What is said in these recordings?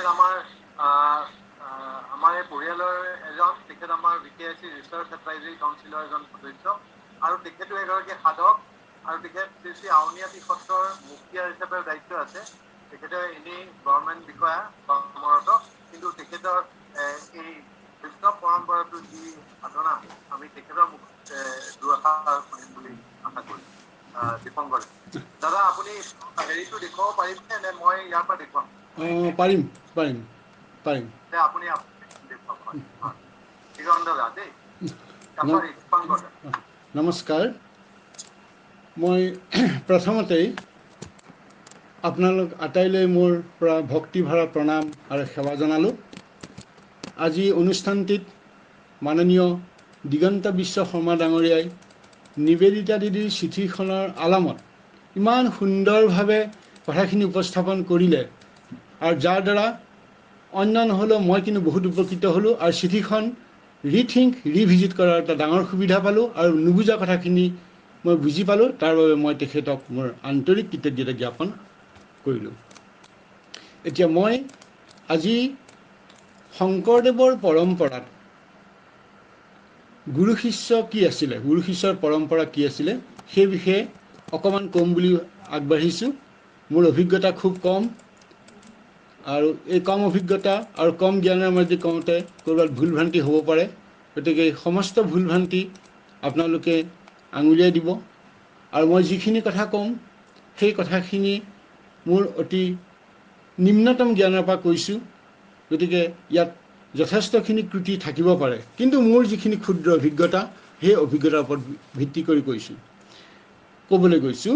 তেখেত আমাৰ এই পৰিয়ালৰ এজন, তেখেত আমাৰ VKIC ৰিচাৰ্চ এডভাইজৰী কাউন্সিলৰ এজন সদস্য, আৰু তেখেতো এগৰাকী সাধক, আৰু তেখেত শ্ৰী আউনীআটী সত্ৰৰ মুখীয়া হিচাপে দায়িত্ব আছে। তেখেতে এনেই গভৰ্ণমেণ্ট বিষয়া কৰ্মৰত, কিন্তু তেখেতৰ এই বৈষ্ণৱ পৰম্পৰাটোৰ যি সাধনা, আমি তেখেতৰ দুআষাৰ শুনিম বুলি আশা কৰিম। দীপংকৰ দাদা, আপুনি হেৰিটো দেখুৱাব পাৰিবনে, নে মই ইয়াৰ পৰা দেখুৱাম? পাৰিম পাৰিম পাৰিম। আপুনি দেখুৱাব। দিগন্ত দা দেই, সৰি দীপংকৰ দা। নমস্কাৰ। মই প্ৰথমতেই আপোনালোক আটাইলৈ মোৰ পৰা ভক্তিভৰা প্ৰণাম আৰু সেৱা জনালোঁ। আজি অনুষ্ঠানটিত মাননীয় দিগন্ত বিশ্ব শৰ্মা ডাঙৰীয়াই নিবেদিতা দিদিৰ চিঠিখনৰ আলামত ইমান সুন্দৰভাৱে কথাখিনি উপস্থাপন কৰিলে, আৰু যাৰ দ্বাৰা অন্য নহ'লেও মই কিন্তু বহুত উপকৃত হ'লোঁ, আৰু চিঠিখন ৰিভিজিট কৰাৰ এটা ডাঙৰ সুবিধা পালোঁ, আৰু নুবুজা কথাখিনি মই বুজি পালোঁ। তাৰ বাবে মই তেখেতক মোৰ আন্তৰিক কৃতজ্ঞতা জ্ঞাপন কৰিলোঁ। এতিয়া মই আজি শংকৰদেৱৰ পৰম্পৰাত গুৰু শিষ্য কি আছিলে, গুৰু শিষ্যৰ পৰম্পৰা কি আছিলে, সেই বিষয়ে অকণমান ক'ম বুলি আগবাঢ়িছোঁ। মোৰ অভিজ্ঞতা খুব কম, আৰু এই কম অভিজ্ঞতা আৰু কম জ্ঞানৰ মাজে কওঁতে ক'ৰবাত ভুল ভ্ৰান্তি হ'ব পাৰে। গতিকে সমস্ত ভুল ভ্ৰান্তি আপোনালোকে আঙুলিয়াই দিব, আৰু মই যিখিনি কথা ক'ম সেই কথাখিনি মোৰ অতি নিম্নতম জ্ঞানৰ পৰা কৈছোঁ। গতিকে ইয়াত যথেষ্টখিনি ত্ৰুটি থাকিব পাৰে, কিন্তু মোৰ যিখিনি ক্ষুদ্ৰ অভিজ্ঞতা, সেই অভিজ্ঞতাৰ ওপৰত ভিত্তি কৰি কৈছোঁ, ক'বলৈ গৈছোঁ।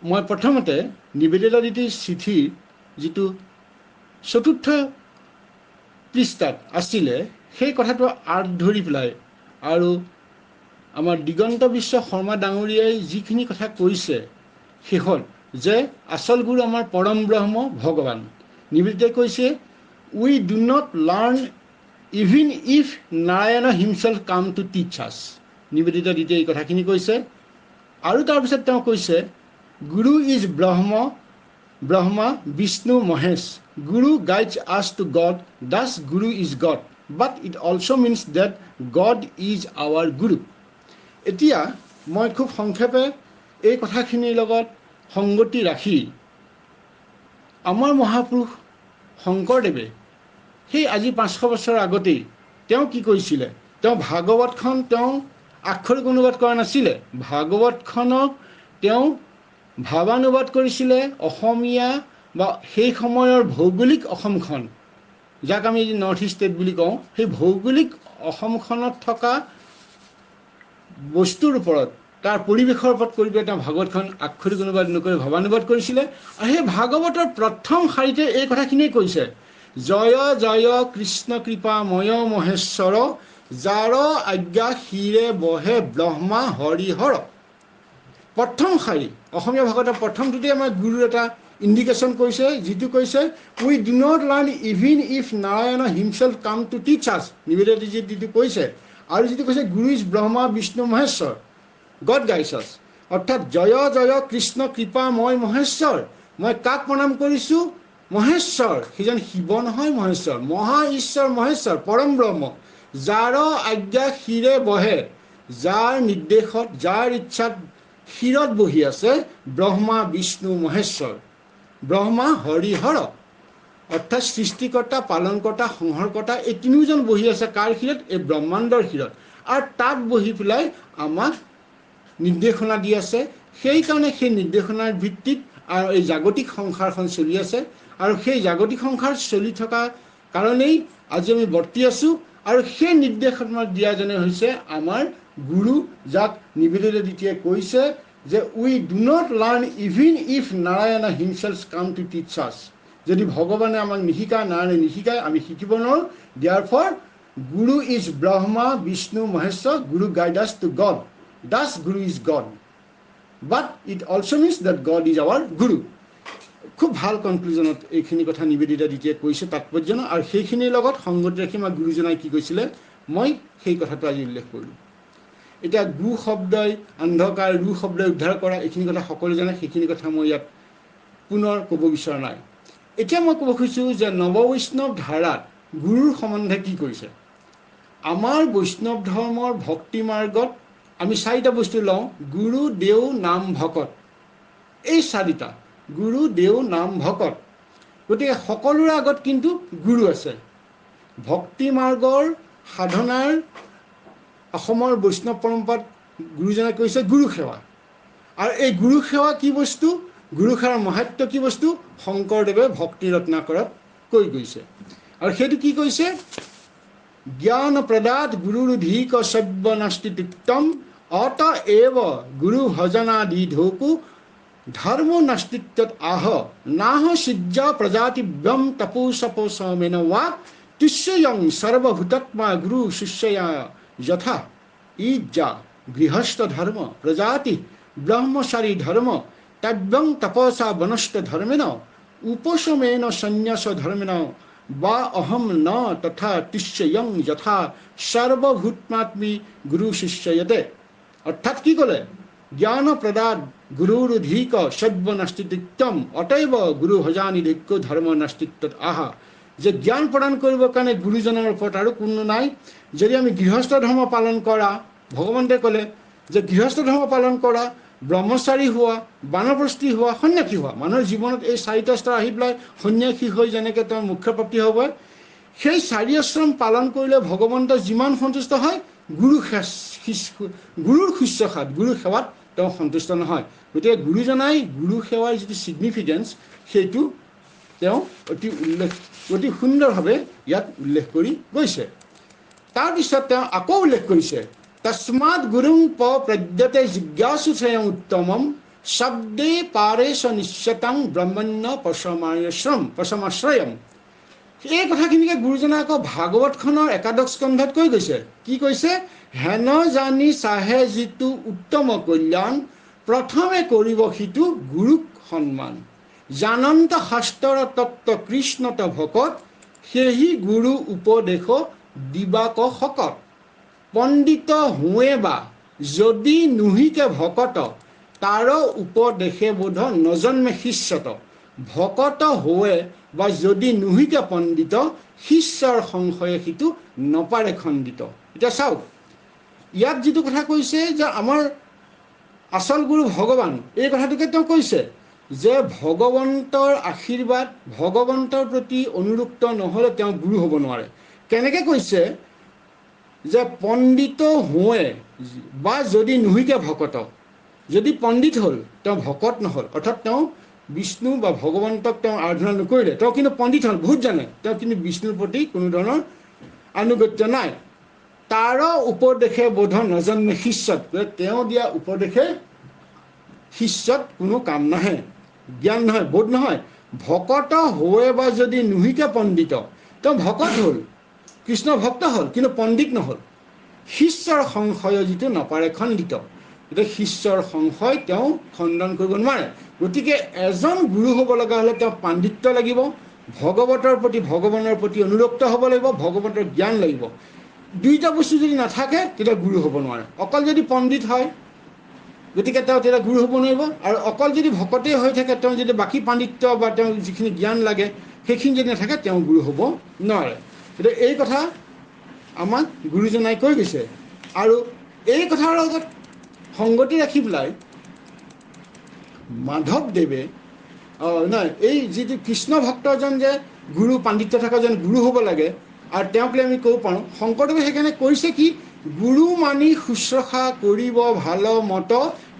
মই প্ৰথমতে নিবেদিতা দিদিৰ চিঠিৰ যিটো চতুৰ্থ পৃষ্ঠাত আছিলে, সেই কথাটো আঁত ধৰি পেলাই, আৰু আমাৰ দিগন্ত বিশ্ব শৰ্মা ডাঙৰীয়াই যিখিনি কথা কৈছে শেষত, যে আচল গুৰু আমাৰ পৰম ব্ৰহ্ম ভগৱান। নিবেদিতাই কৈছে, we do not learn even if Narayan himself came to teach us. Nivedita দিদিয়ে এই কথাখিনি কৈছে, আৰু তাৰপিছত তেওঁ কৈছে, guru is Brahma Bishnu Mahesh. Guru guides আছ to God, thus guru is God, but it also' means that God is our guru. এতিয়া মই খুব সংক্ষেপে এই কথাখিনিৰ লগত সংগতি ৰাখি, আমাৰ মহাপুৰুষ শংকৰদেৱে সেই আজি 500 বছৰ আগতেই তেওঁ কি কৰিছিলে, তেওঁ ভাগৱতখন তেওঁ আক্ষৰিক অনুবাদ কৰা নাছিলে। ভাগৱতখনক তেওঁ ভাৱানুবাদ কৰিছিলে অসমীয়া, বা সেই সময়ৰ ভৌগোলিক অসমখন, যাক আমি নৰ্থ ইষ্ট ষ্টেট বুলি কওঁ, সেই ভৌগোলিক অসমখনত থকা বস্তুৰ ওপৰত, তাৰ পৰিৱেশৰ ওপৰত কৰি পেলাই তেওঁ ভাগৱতখন আক্ষৰিক অনুবাদ নকৰি ভাৱানুবাদ কৰিছিলে। আৰু সেই ভাগৱতৰ প্ৰথম শাৰীতে এই কথাখিনিয়ে কৈছে, জয় জয় কৃষ্ণ কৃপাময় মহেশ্বৰ, যাৰ আজ্ঞা শিৰে বহে ব্ৰহ্মা হৰিহৰ। প্ৰথম শাৰী অসমীয়া ভাগৱতৰ প্ৰথমটোতে আমাৰ গুৰুৰ এটা ইণ্ডিকেশ্যন কৰিছে, যিটো কৈছে, we do not learn even if Narayan himself came to teach us. Nivedita যিটো কৈছে, আৰু যিটো কৈছে, guru is Brahma Vishnu Maheshwar, God guides us. অৰ্থাৎ জয় জয় কৃষ্ণ কৃপাময় মহেশ্বৰ। মই কাক প্ৰণাম কৰিছোঁ? মহেশ্বৰ। সেইজন শিৱ নহয়, মহেশ্বৰ, মহা ঈশ্বৰ মহেশ্বৰ, পৰম ব্ৰহ্ম, যাৰ আজ্ঞা শিৰে বহে, যাৰ নিৰ্দেশত, যাৰ ইচ্ছাত শিৰত বহি আছে ব্ৰহ্মা বিষ্ণু মহেশ্বৰ, ব্ৰহ্মা হৰিহৰ। অৰ্থাৎ সৃষ্টিকৰ্তা, পালনকৰ্তা, সংহাৰকৰ্তা, এই তিনিওজন বহি আছে কাৰ শিৰত? এই ব্ৰহ্মাণ্ডৰ শিৰত। আৰু তাত বহি পেলাই আমাক নিৰ্দেশনা দি আছে। সেইকাৰণে সেই নিৰ্দেশনাৰ ভিত্তিত আৰু এই জাগতিক সংসাৰখন চলি আছে, আৰু সেই জাগতিক সংসাৰ চলি থকা কাৰণেই আজি আমি বৰ্তি আছোঁ। আৰু সেই নিৰ্দেশনা দিয়াজনে হৈছে আমাৰ গুৰু, যাক নিবেদিতা দিদিয়ে কৈছে যে we do not learn even if Narayan himself came to teach us. যদি ভগৱানে আমাক নিশিকায়, নাৰায়ণে নিশিকায়, আমি শিকিব নোৱাৰোঁ। Therefore guru is Brahma Vishnu Maheshwar, guru guide us to God, thus guru is God, but it also' means that God is our guru. খুব ভাল কনক্লুজনত এইখিনি কথা নিবেদিতা দিদিয়ে কৈছে, তাৎপৰ্য। আৰু সেইখিনিৰ লগত সংগতি ৰাখি আমাৰ গুৰুজনাই কি কৈছিলে, মই সেই কথাটো আজি উল্লেখ কৰিলোঁ। এতিয়া গু শব্দই অন্ধকাৰ, ৰু শব্দই উদ্ধাৰ কৰা, এইখিনি কথা সকলো জানে, সেইখিনি কথা মই ইয়াত পুনৰ ক'ব বিচৰা নাই। এতিয়া মই ক'ব খুজিছোঁ যে নৱবৈষ্ণৱ ধাৰাত গুৰুৰ সম্বন্ধে কি কৰিছে। আমাৰ বৈষ্ণৱ ধৰ্মৰ ভক্তি মাৰ্গত আমি চাৰিটা বস্তু লওঁ: গুৰু, দেও, নাম, ভকত। এই চাৰিটা, গুৰু, দেও, নাম, ভকত। গতিকে সকলোৰে আগত কিন্তু গুৰু আছে। ভক্তি মাৰ্গৰ সাধনাৰ অসমৰ বৈষ্ণৱ পৰম্পৰাত গুৰুজনাই কৈছে গুৰু সেৱা। আৰু এই গুৰু সেৱা কি বস্তু, গুৰু সেৱাৰ মাহাত্ম্য কি বস্তু, শংকৰদেৱে ভক্তি ৰত্নাকৰত কৈ গৈছে। আৰু সেইটো কি কৈছে, জ্ঞান প্ৰদাত গুৰুৰধিক সব্য নাস্তি তিক্তম অতএৱ গুৰু ভজনাদি ঢৌকু ধৰ্ম নাস্তিত্বত আহ নাহ সিজ্জা প্ৰজাতিব্যম তপোসপোসমেন वा তিস্যয়ং সর্বভূতাত্মা গুরু শিষ্যয়া যথা ইজ্জা গৃহস্থ ধর্ম প্রজাতি ব্রহ্মচারী ধর্ম তব্যং তপসা বনস্থ ধর্মেন উপশমেন সন্ন্যাস ধর্মেন বা অহম ন তথা তিস্যয়ং যথা সর্বভূতাত্মী গুরু শিষ্যয়তে। অর্থাৎ কি ক'লে, জ্ঞান প্ৰদাত গুৰুৰ অধিক সব্য নাস্তিত্বম অতএৱ গুৰু ভজানিধিক্য ধৰ্ম নাস্তিত্বত আহা। যে জ্ঞান প্ৰদান কৰিবৰ কাৰণে গুৰুজনৰ ওপৰত আৰু কোনো নাই। যদি আমি গৃহস্থ ধৰ্ম পালন কৰা, ভগৱন্তে ক'লে যে গৃহস্থ ধৰ্ম পালন কৰা, ব্ৰহ্মচাৰী হোৱা, বানপ্ৰস্থী হোৱা, সন্ন্যাসী হোৱা, মানুহৰ জীৱনত এই চাৰিটা স্তৰ আহি পেলাই সন্ন্যাসী হৈ যেনেকৈ তেওঁৰ মুখ্যপ্ৰাপ্তি হ'ব, সেই চাৰি আশ্ৰম পালন কৰিলে ভগৱন্ত যিমান সন্তুষ্ট হয়, গুৰুৰ শুশ্ৰূষাত, গুৰু সেৱাত তেওঁ সন্তুষ্ট নহয়। গতিকে গুৰুজনাই গুৰু সেৱাৰ যিটো ছিগনিফিকেঞ্চ, সেইটো তেওঁ অতি সুন্দৰভাৱে ইয়াত উল্লেখ কৰি গৈছে। তাৰপিছত তেওঁ আকৌ উল্লেখ কৰিছে, তস্মাৎ গুৰুং প্ৰদ্যতে জিজ্ঞাসু শ্ৰেয়ং উত্তমম শব্দে পাৰেশ নিশ্চতাং ব্ৰহ্মণ্য পৰমাশ্ৰয়ম। এই কথাখিনিকে গুৰুজনাই আকৌ ভাগৱতখনৰ একাদশ স্কন্ধত কৈ গৈছে। কি কৈছে, হেন জানি চাহে যিটো উত্তম কল্যাণ প্ৰথমে কৰিব সিটো গুৰুক সন্মান। জানন্ত শাস্ত্ৰৰ তত্ত্ব কৃষ্ণত ভকত সেহি গুৰু উপদেশ দিবাক শকত। পণ্ডিত হুৱে বা যদি নুহিকে ভকত তাৰ উপদেশে বোধ নজন্মে শিষ্যত। ভকত হোৱে বা যদি নুহিকে পণ্ডিত শিষ্যৰ সংশয়ে সিটো নপাৰে খণ্ডিত। এতিয়া চাওক, ইয়াত যিটো কথা কৈছে যে আমাৰ আচল গুৰু ভগৱান, এই কথাটোকে তেওঁ কৈছে যে ভগৱন্তৰ আশীৰ্বাদ, ভগৱন্তৰ প্ৰতি অনুৰক্ত নহ'লে তেওঁ গুৰু হ'ব নোৱাৰে। কেনেকৈ কৈছে যে পণ্ডিত হোৱে বা যদি নুহিকে ভকত, যদি পণ্ডিত হ'ল তেওঁ ভকত নহ'ল, অৰ্থাৎ তেওঁ বিষ্ণু বা ভগৱন্তক তেওঁ আৰাধনা নকৰিলে, তেওঁ কিন্তু পণ্ডিত হ'ল, বহুত জানে, তেওঁ কিন্তু বিষ্ণুৰ প্ৰতি কোনো ধৰণৰ আনুগত্য নাই। তাৰ উপদেশে বোধ নজন্মে শিষ্যত, তেওঁ দিয়া উপদেশে শিষ্যত কোনো কাম নাহে, জ্ঞান নহয়, বোধ নহয়। ভকত হোৱে বা যদি নুহিকে পণ্ডিত, তেওঁ ভকত হ'ল, কৃষ্ণ ভক্ত হ'ল, কিন্তু পণ্ডিত নহ'ল। শিষ্যৰ সংশয় যিটো নপাৰে খণ্ডিত, গতিকে শিষ্যৰ সংশয় তেওঁ খণ্ডন কৰিব নোৱাৰে। গতিকে এজন গুৰু হ'ব লগা হ'লে তেওঁ পাণ্ডিত্য লাগিব, ভগৱতৰ প্ৰতি, ভগৱানৰ প্ৰতি অনুৰক্ত হ'ব লাগিব, ভগৱতৰ জ্ঞান লাগিব। দুইটা বস্তু যদি নাথাকে তেতিয়া গুৰু হ'ব নোৱাৰে। অকল যদি পণ্ডিত হয় গতিকে তেওঁ তেতিয়া গুৰু হ'ব নোৱাৰিব, আৰু অকল যদি ভকতেই হৈ থাকে, তেওঁ যদি বাকী পাণ্ডিত্য বা তেওঁ যিখিনি জ্ঞান লাগে সেইখিনি যদি নাথাকে তেওঁ গুৰু হ'ব নোৱাৰে। গতিকে এই কথা আমাক গুৰুজনাই কৈ গৈছে। আৰু এই কথাৰ লগত সংগতি ৰাখি পেলাই মাধৱদেৱে নাই, এই যিটো কৃষ্ণ ভক্তজন যে গুৰু পাণ্ডিত্য থকা যেন গুৰু হ'ব লাগে, আৰু তেওঁক লৈ আমি ক'ব পাৰোঁ, শংকৰদেৱে সেইকাৰণে কৈছে কি, গুৰু মানি শুশ্ৰূষা কৰিব ভাল মত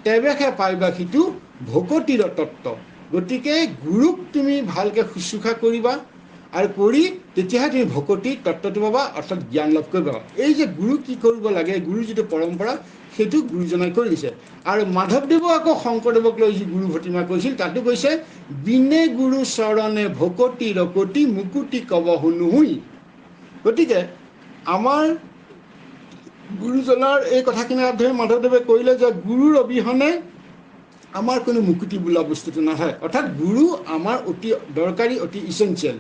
তেৱেহে পাইবা সিটো ভকতিৰ তত্ত্ব। গতিকে গুৰুক তুমি ভালকৈ শুশ্ৰূষা কৰিবা, আৰু কৰি তেতিয়াহে তুমি ভকতিৰ তত্ত্বটো পাবা, অৰ্থাৎ জ্ঞান লাভ কৰিবা। এই যে গুৰু কি কৰিব লাগে, গুৰুৰ যিটো পৰম্পৰা, সেইটো গুৰুজনাই কৰি দিছে। আৰু মাধৱদেৱো আকৌ শংকৰদেৱক লৈ যি গুৰু ভতিমা কৰিছিল তাতো কৈছে, বিনে গুৰু চৰণে ভকতি ৰকতি মুকুতি কবহু নুহুই। গতিকে আমাৰ গুৰুজনাৰ এই কথাখিনি ধৰি মাধৱদেৱে কৰিলে যে গুৰুৰ অবিহনে আমাৰ কোনো মুকুতি বোলা বস্তুটো নাথাকে, অৰ্থাৎ গুৰু আমাৰ অতি দৰকাৰী, অতি ইছেঞ্চিয়েল।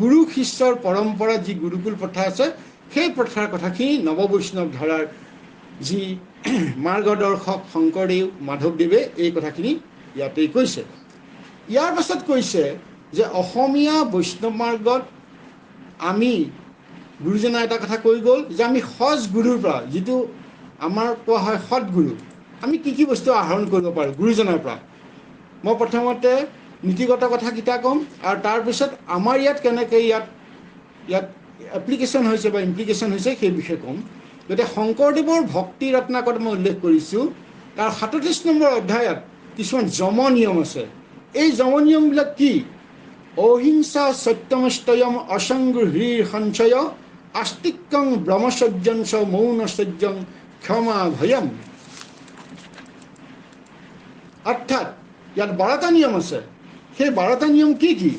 গুৰু শিষ্যৰ পৰম্পৰাত যি গুৰুকুল প্ৰথা আছে, সেই প্ৰথাৰ কথাখিনি নৱবৈষ্ণৱ ধাৰাৰ যি মাৰ্গদৰ্শক শংকৰদেৱ, মাধৱদেৱে এই কথাখিনি ইয়াতেই কৈছে। ইয়াৰ পাছত কৈছে যে অসমীয়া বৈষ্ণৱ মাৰ্গত আমি গুৰুজনাই এটা কথা কৈ গ'ল যে আমি সজ গুৰুৰ পৰা, যিটো আমাৰ কোৱা হয় সৎগুৰু, আমি কি বস্তু আহৰণ কৰিব পাৰোঁ গুৰুজনাৰ পৰা। মই প্ৰথমতে নীতিগত কথাকেইটা ক'ম, আৰু তাৰপিছত আমাৰ ইয়াত কেনেকৈ ইয়াত এপ্লিকেশ্যন হৈছে বা ইমপ্লিকেশ্যন হৈছে সেই বিষয়ে ক'ম। গতিকে শংকৰদেৱৰ ভক্তি ৰত্নাকৰত মই উল্লেখ কৰিছোঁ, তাৰ 37 নম্বৰ অধ্যায়ত কিছুমান যম নিয়ম আছে। এই যম নিয়মবিলাক কি? অহিংসা সত্যমস্তয়ম অসংগৃহীৰ সঞ্চয় আস্তিক্যং ব্ৰহ্মচৰ্যং চ মৌনচৰ্যং ক্ষমা ভয়ম। অৰ্থাৎ ইয়াত 12টা নিয়ম আছে। সেই 12টা নিয়ম কি কি?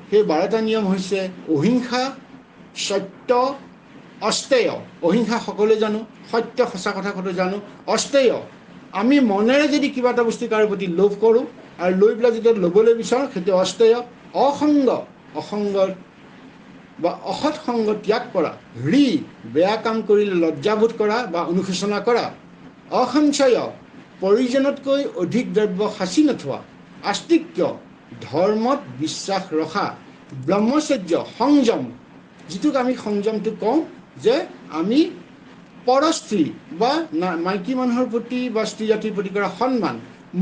সেই 12টা নিয়ম হৈছে অহিংসা, সত্য, অস্তেয়। অহিংসা সকলোৱে জানো, সত্য সঁচা কথা জানো, অস্তেয় আমি মনেৰে যদি কিবা এটা বস্তু কাৰো প্ৰতি লোভ কৰোঁ আৰু লৈ পেলাই যেতিয়া ল'বলৈ বিচাৰোঁ সেইটো অস্তেয়। অসংগ, অসংগৰ বা অসৎ সংগ ত্যাগ কৰা। হৃ, বেয়া কাম কৰিলে লজ্জাবোধ কৰা বা অনুশোচনা কৰা। অসঞ্চয়, প্ৰয়োজনতকৈ অধিক দ্ৰব্য সাঁচি নথোৱা। আস্তিক্য, ধৰ্মত বিশ্বাস ৰখা। ব্ৰহ্মচৰ্য, সংযম, যিটোক আমি সংযমটো কওঁ যে আমি পৰস্ত্ৰী বা মাইকী মানুহৰ প্ৰতি বা স্ত্ৰী জাতিৰ প্ৰতি কৰা সন্মান।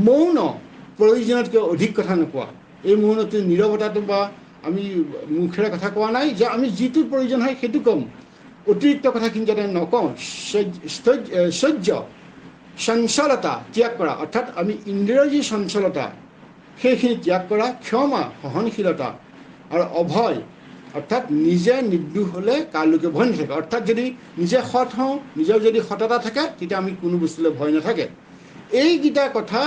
মৌন, প্ৰয়োজনতকৈ অধিক কথা নোকোৱা। এই মৌনটো নীৰৱতাটো বা আমি মুখেৰে কথা কোৱা নাই যে আমি যিটো প্ৰয়োজন হয় সেইটো ক'ম, অতিৰিক্ত কথাখিনি যাতে নকওঁ। সহ্য, চঞ্চলতা ত্যাগ কৰা, অৰ্থাৎ আমি ইন্দ্ৰিয়ৰ যি চঞ্চলতা সেইখিনি ত্যাগ কৰা। ক্ষমা, সহনশীলতা, আৰু অভয়, অৰ্থাৎ নিজে নিৰ্দোষ হ'লে কালৈকে ভয় নাথাকে। অৰ্থাৎ যদি নিজে সৎ হওঁ, নিজৰ যদি সততা থাকে, তেতিয়া আমি কোনো বস্তুলৈ ভয় নাথাকে। এইকেইটা কথা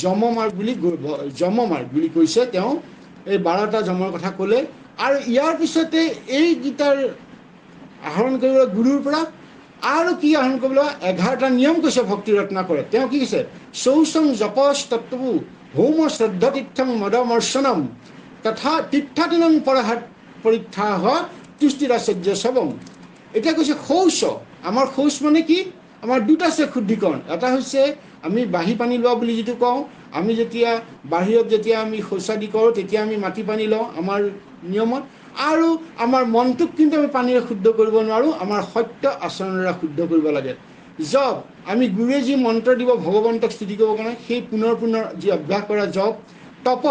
যমমাৰ্গ বুলি কৈছে তেওঁ। এই 12টা যমৰ কথা ক'লে, আৰু ইয়াৰ পিছতে এইকেইটাৰ আহৰণ কৰিব গুৰুৰ পৰা। আৰু কি আহৰণ কৰিবলৈ? 11টা নিয়ম কৈছে ভক্তি ৰত্নাকৰে। তেওঁ কি কৈছে? শৌচং জপচ তত্ত্বু হোম শ্ৰদ্ধা তীৰ্থং মদমৰ্শনম তথা তীৰ্থাটনং পৰিত্যাহ তুষ্টিৰাচৰ্য সবম। এতিয়া কৈছে শৌচ। আমাৰ শৌচ মানে কি? আমাৰ দুটা আছে শুদ্ধিকৰণ। এটা হৈছে আমি বাঢ়ি পানী লোৱা বুলি যিটো কওঁ, আমি যেতিয়া বাহিৰত যেতিয়া আমি শৌচাদি কৰোঁ তেতিয়া আমি মাটি পানী লওঁ আমাৰ নিয়মত, আৰু আমাৰ মনটোক কিন্তু আমি পানীৰে শুদ্ধ কৰিব নোৱাৰোঁ, আমাৰ সত্য আচৰণেৰে শুদ্ধ কৰিব লাগে। জপ, আমি গুৰুৱে যি মন্ত্ৰ দিব ভগৱন্তক স্তুতি কৰিবৰ কাৰণে, সেই পুনৰ যি অভ্যাস কৰা জপ। তপ,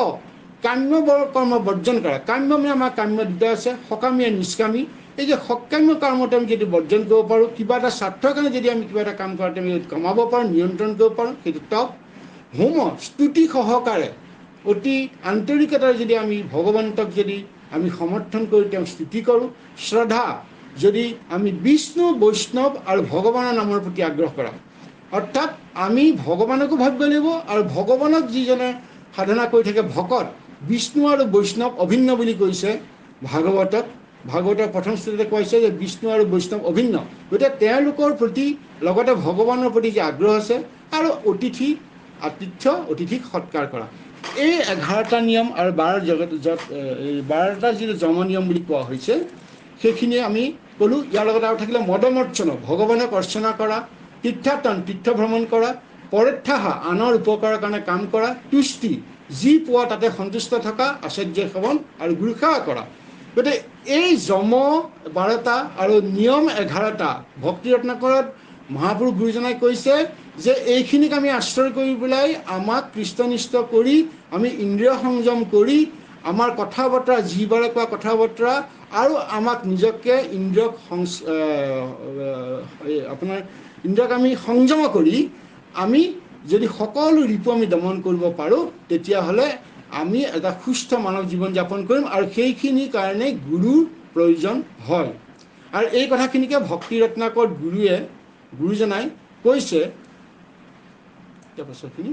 কাম্য কৰ্ম বৰ্জন কৰা। কাম্য মানে আমাৰ কাম্য দুটা আছে, সকামী আৰু নিষ্কামী। এই যে সকাম্য কৰ্মটো আমি যদি বৰ্জন কৰিব পাৰোঁ, কিবা এটা স্বাৰ্থৰ কাৰণে যদি আমি কিবা এটা কাম কৰাটো আমি কমাব পাৰোঁ, নিয়ন্ত্ৰণ কৰিব পাৰোঁ, সেইটো তপ। হোম, স্তুতি সহকাৰে অতি আন্তৰিকতাৰে যদি আমি ভগৱন্তক যদি আমি সমৰ্থন কৰি তেওঁক স্তুতি কৰোঁ। শ্ৰদ্ধা, যদি আমি বিষ্ণু, বৈষ্ণৱ আৰু ভগৱানৰ নামৰ প্ৰতি আগ্ৰহ কৰা। অৰ্থাৎ আমি ভগৱানকো ভাবিব লাগিব, আৰু ভগৱানক যিজনে সাধনা কৰি থাকে ভকত, বিষ্ণু আৰু বৈষ্ণৱ অভিন্ন বুলি কৈছে ভাগৱতত। ভাগৱতৰ প্ৰথম শ্লোকতে কৈছে যে বিষ্ণু আৰু বৈষ্ণৱ অভিন্ন। গতিকে তেওঁলোকৰ প্ৰতি লগতে ভগৱানৰ প্ৰতি যি আগ্ৰহ আছে, আৰু অতিথিক সৎকাৰ কৰা। এই 11টা নিয়ম আৰু 12টা যিটো যম নিয়ম বুলি কোৱা হৈছে সেইখিনিয়ে আমি ক'লোঁ। ইয়াৰ লগত আৰু থাকিলে মদমৰ্চন, ভগৱানক অৰ্চনা কৰা। তীৰ্থাটন, তীৰ্থ ভ্ৰমণ কৰা। পৰিত্যাহ, আনৰ উপকাৰৰ কাৰণে কাম কৰা। তুষ্টি, যি পোৱা তাতে সন্তুষ্ট থকা। আচাৰ্য সেৱন আৰু গুৰু সেৱা কৰা। গতিকে এই যম 12টা আৰু নিয়ম 11টা ভক্তি ৰত্নাকৰত মহাপুৰুষ গুৰুজনাই কৈছে যে এইখিনিক আমি আশ্ৰয় কৰি পেলাই আমাক কৃষ্ণনিষ্ঠ কৰি আমি ইন্দ্ৰিয় সংযম কৰি আমাৰ কথা বতৰা, যিবাৰে কোৱা কথা বতৰা, আৰু আমাক নিজকে ইন্দ্ৰিয়ক আমি সংযম কৰি আমি যদি সকলো ৰিপু আমি দমন কৰিব পাৰোঁ, তেতিয়াহ'লে আমি এটা সুস্থ মানৱ জীৱন যাপন কৰিম, আৰু সেইখিনিৰ কাৰণে গুৰুৰ প্ৰয়োজন হয়। আৰু এই কথাখিনিকে ভক্তি ৰত্নাকৰ গুৰুজনাই কৈছে। তাৰপাছতখিনি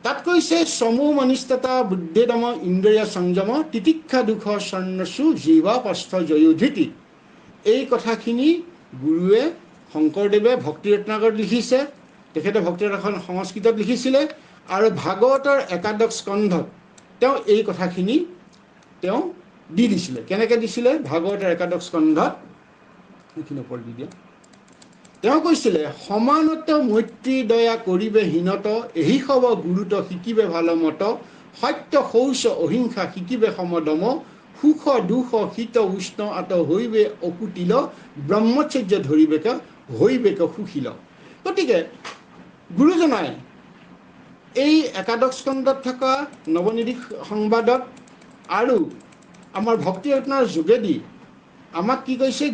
তাত কৈছে চমু মনিষ্ঠতা বুদ্ধিদম ইন্দ্ৰিয় সংযম তিতিক্ষা দুখ স্বৰ্ণসু জীৱাপস্থ জয়োধৃতি। এই কথাখিনি গুৰুৱে শংকৰদেৱে ভক্তি ৰত্নাকৰত লিখিছে। তেখেতে ভক্তি ৰত্নাকৰ সংস্কৃতত লিখিছিলে, আৰু ভাগৱতৰ একাদশ স্কন্ধত তেওঁ এই কথাখিনি তেওঁ দি দিছিলে। কেনেকৈ দিছিলে? ভাগৱতৰ একাদশ স্কন্ধত এইখিনি ওপৰত দি দিয়ে। তেওঁ কৈছিলে সমানত মৈত্ৰী দয়া কৰিবে হীনত, এহি সব গুৰুত শিকিবে ভাল মত, সত্য শৌচ অহিংসা শিকিবে সমদম, সুখ দুখ শীত উষ্ণ আত হৈবে অকুটিল, ব্ৰহ্মচৰ্য ধৰিবেক হৈবেক সুশীল। গতিকে গুৰুজনাই এই একাদশ স্কন্ধত থকা নৱনিধি সংবাদত আৰু আমাৰ ভক্তি ৰত্নৰ যোগেদি আমাক কি কৈছে,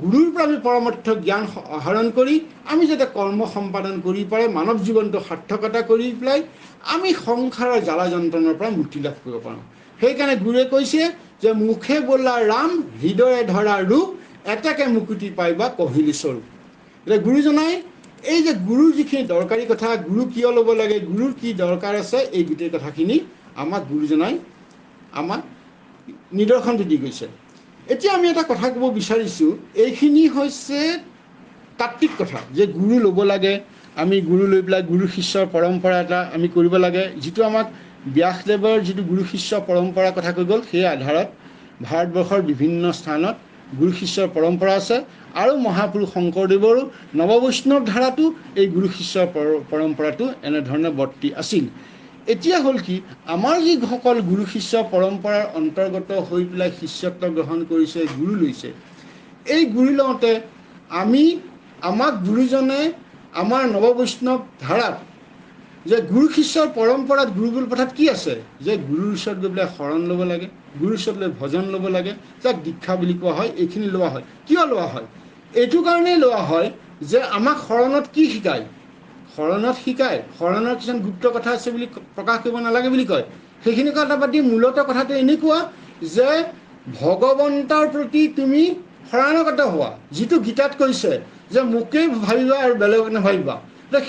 গুৰুৰ পৰা আমি পৰমাৰ্থ জ্ঞান আহৰণ কৰি আমি যাতে কৰ্ম সম্পাদন কৰি পাৰে মানৱ জীৱনটো সাৰ্থকতা কৰি পেলাই আমি সংসাৰৰ জ্বালা যন্ত্ৰণৰ পৰা মুক্তি লাভ কৰিব পাৰোঁ। সেইকাৰণে গুৰুৱে কৈছে যে মুখে বোলা ৰাম, হৃদয়ে ধৰা ৰূপ, এটাকে মুকুতি পাইবা কহিলি স্বৰূপ। এতিয়া গুৰুজনাই এই যে গুৰুৰ যিখিনি দৰকাৰী কথা, গুৰু কিয় ল'ব লাগে, গুৰুৰ কি দৰকাৰ আছে, এই গোটেই কথাখিনি আমাক গুৰুজনাই আমাক নিদৰ্শনটো দি গৈছে। এতিয়া আমি এটা কথা ক'ব বিচাৰিছোঁ, এইখিনি হৈছে তাত্ত্বিক কথা যে গুৰু ল'ব লাগে, আমি গুৰু লৈ পেলাই গুৰু শিষ্যৰ পৰম্পৰা এটা আমি কৰিব লাগে, যিটো আমাক ব্যাসদেৱৰ যিটো গুৰু শিষ্য পৰম্পৰাৰ কথা কৈ গ'ল, সেই আধাৰত ভাৰতবৰ্ষৰ বিভিন্ন স্থানত গুৰু শিষ্যৰ পৰম্পৰা আছে আৰু মহাপুৰুষ শংকৰদেৱৰো নৱবৈষ্ণৱ ধাৰাটো এই গুৰু শিষ্যৰ পৰম্পৰাটো এনেধৰণে বৰ্তি আছিল। এতিয়া হ'ল কি, আমাৰ যিসকল গুৰু শিষ্য পৰম্পৰাৰ অন্তৰ্গত হৈ পেলাই শিষ্যত্ব গ্ৰহণ কৰিছে, গুৰু লৈছে, এই গুৰু লওঁতে আমাক গুৰুজনে আমাৰ নৱবৈষ্ণৱ ধাৰাত যে গুৰু শিষ্যৰ পৰম্পৰাত গুৰুকুল প্ৰথাত কি আছে, যে গুৰুৰ ওচৰত গৈ পেলাই শৰণ ল'ব লাগে, গুৰুৰ ওচৰত লৈ ভজন ল'ব লাগে, যাক দীক্ষা বুলি কোৱা হয়। এইখিনি লোৱা হয়। কিয় লোৱা হয়? এইটো কাৰণেই লোৱা হয় যে আমাক শৰণত কি শিকায়, শৰণত শিকায়, শৰণৰ কিছুমান গুপ্ত কথা আছে বুলি প্ৰকাশ কৰিব নালাগে বুলি কয়। সেইখিনি কথা পাতি মূলত কথাটো এনেকুৱা যে ভগৱন্তৰ প্ৰতি তুমি শৰণাগত হোৱা, যিটো গীতাত কৈছে যে মোকেই ভাবিবা আৰু বেলেগক নাভাবিবা।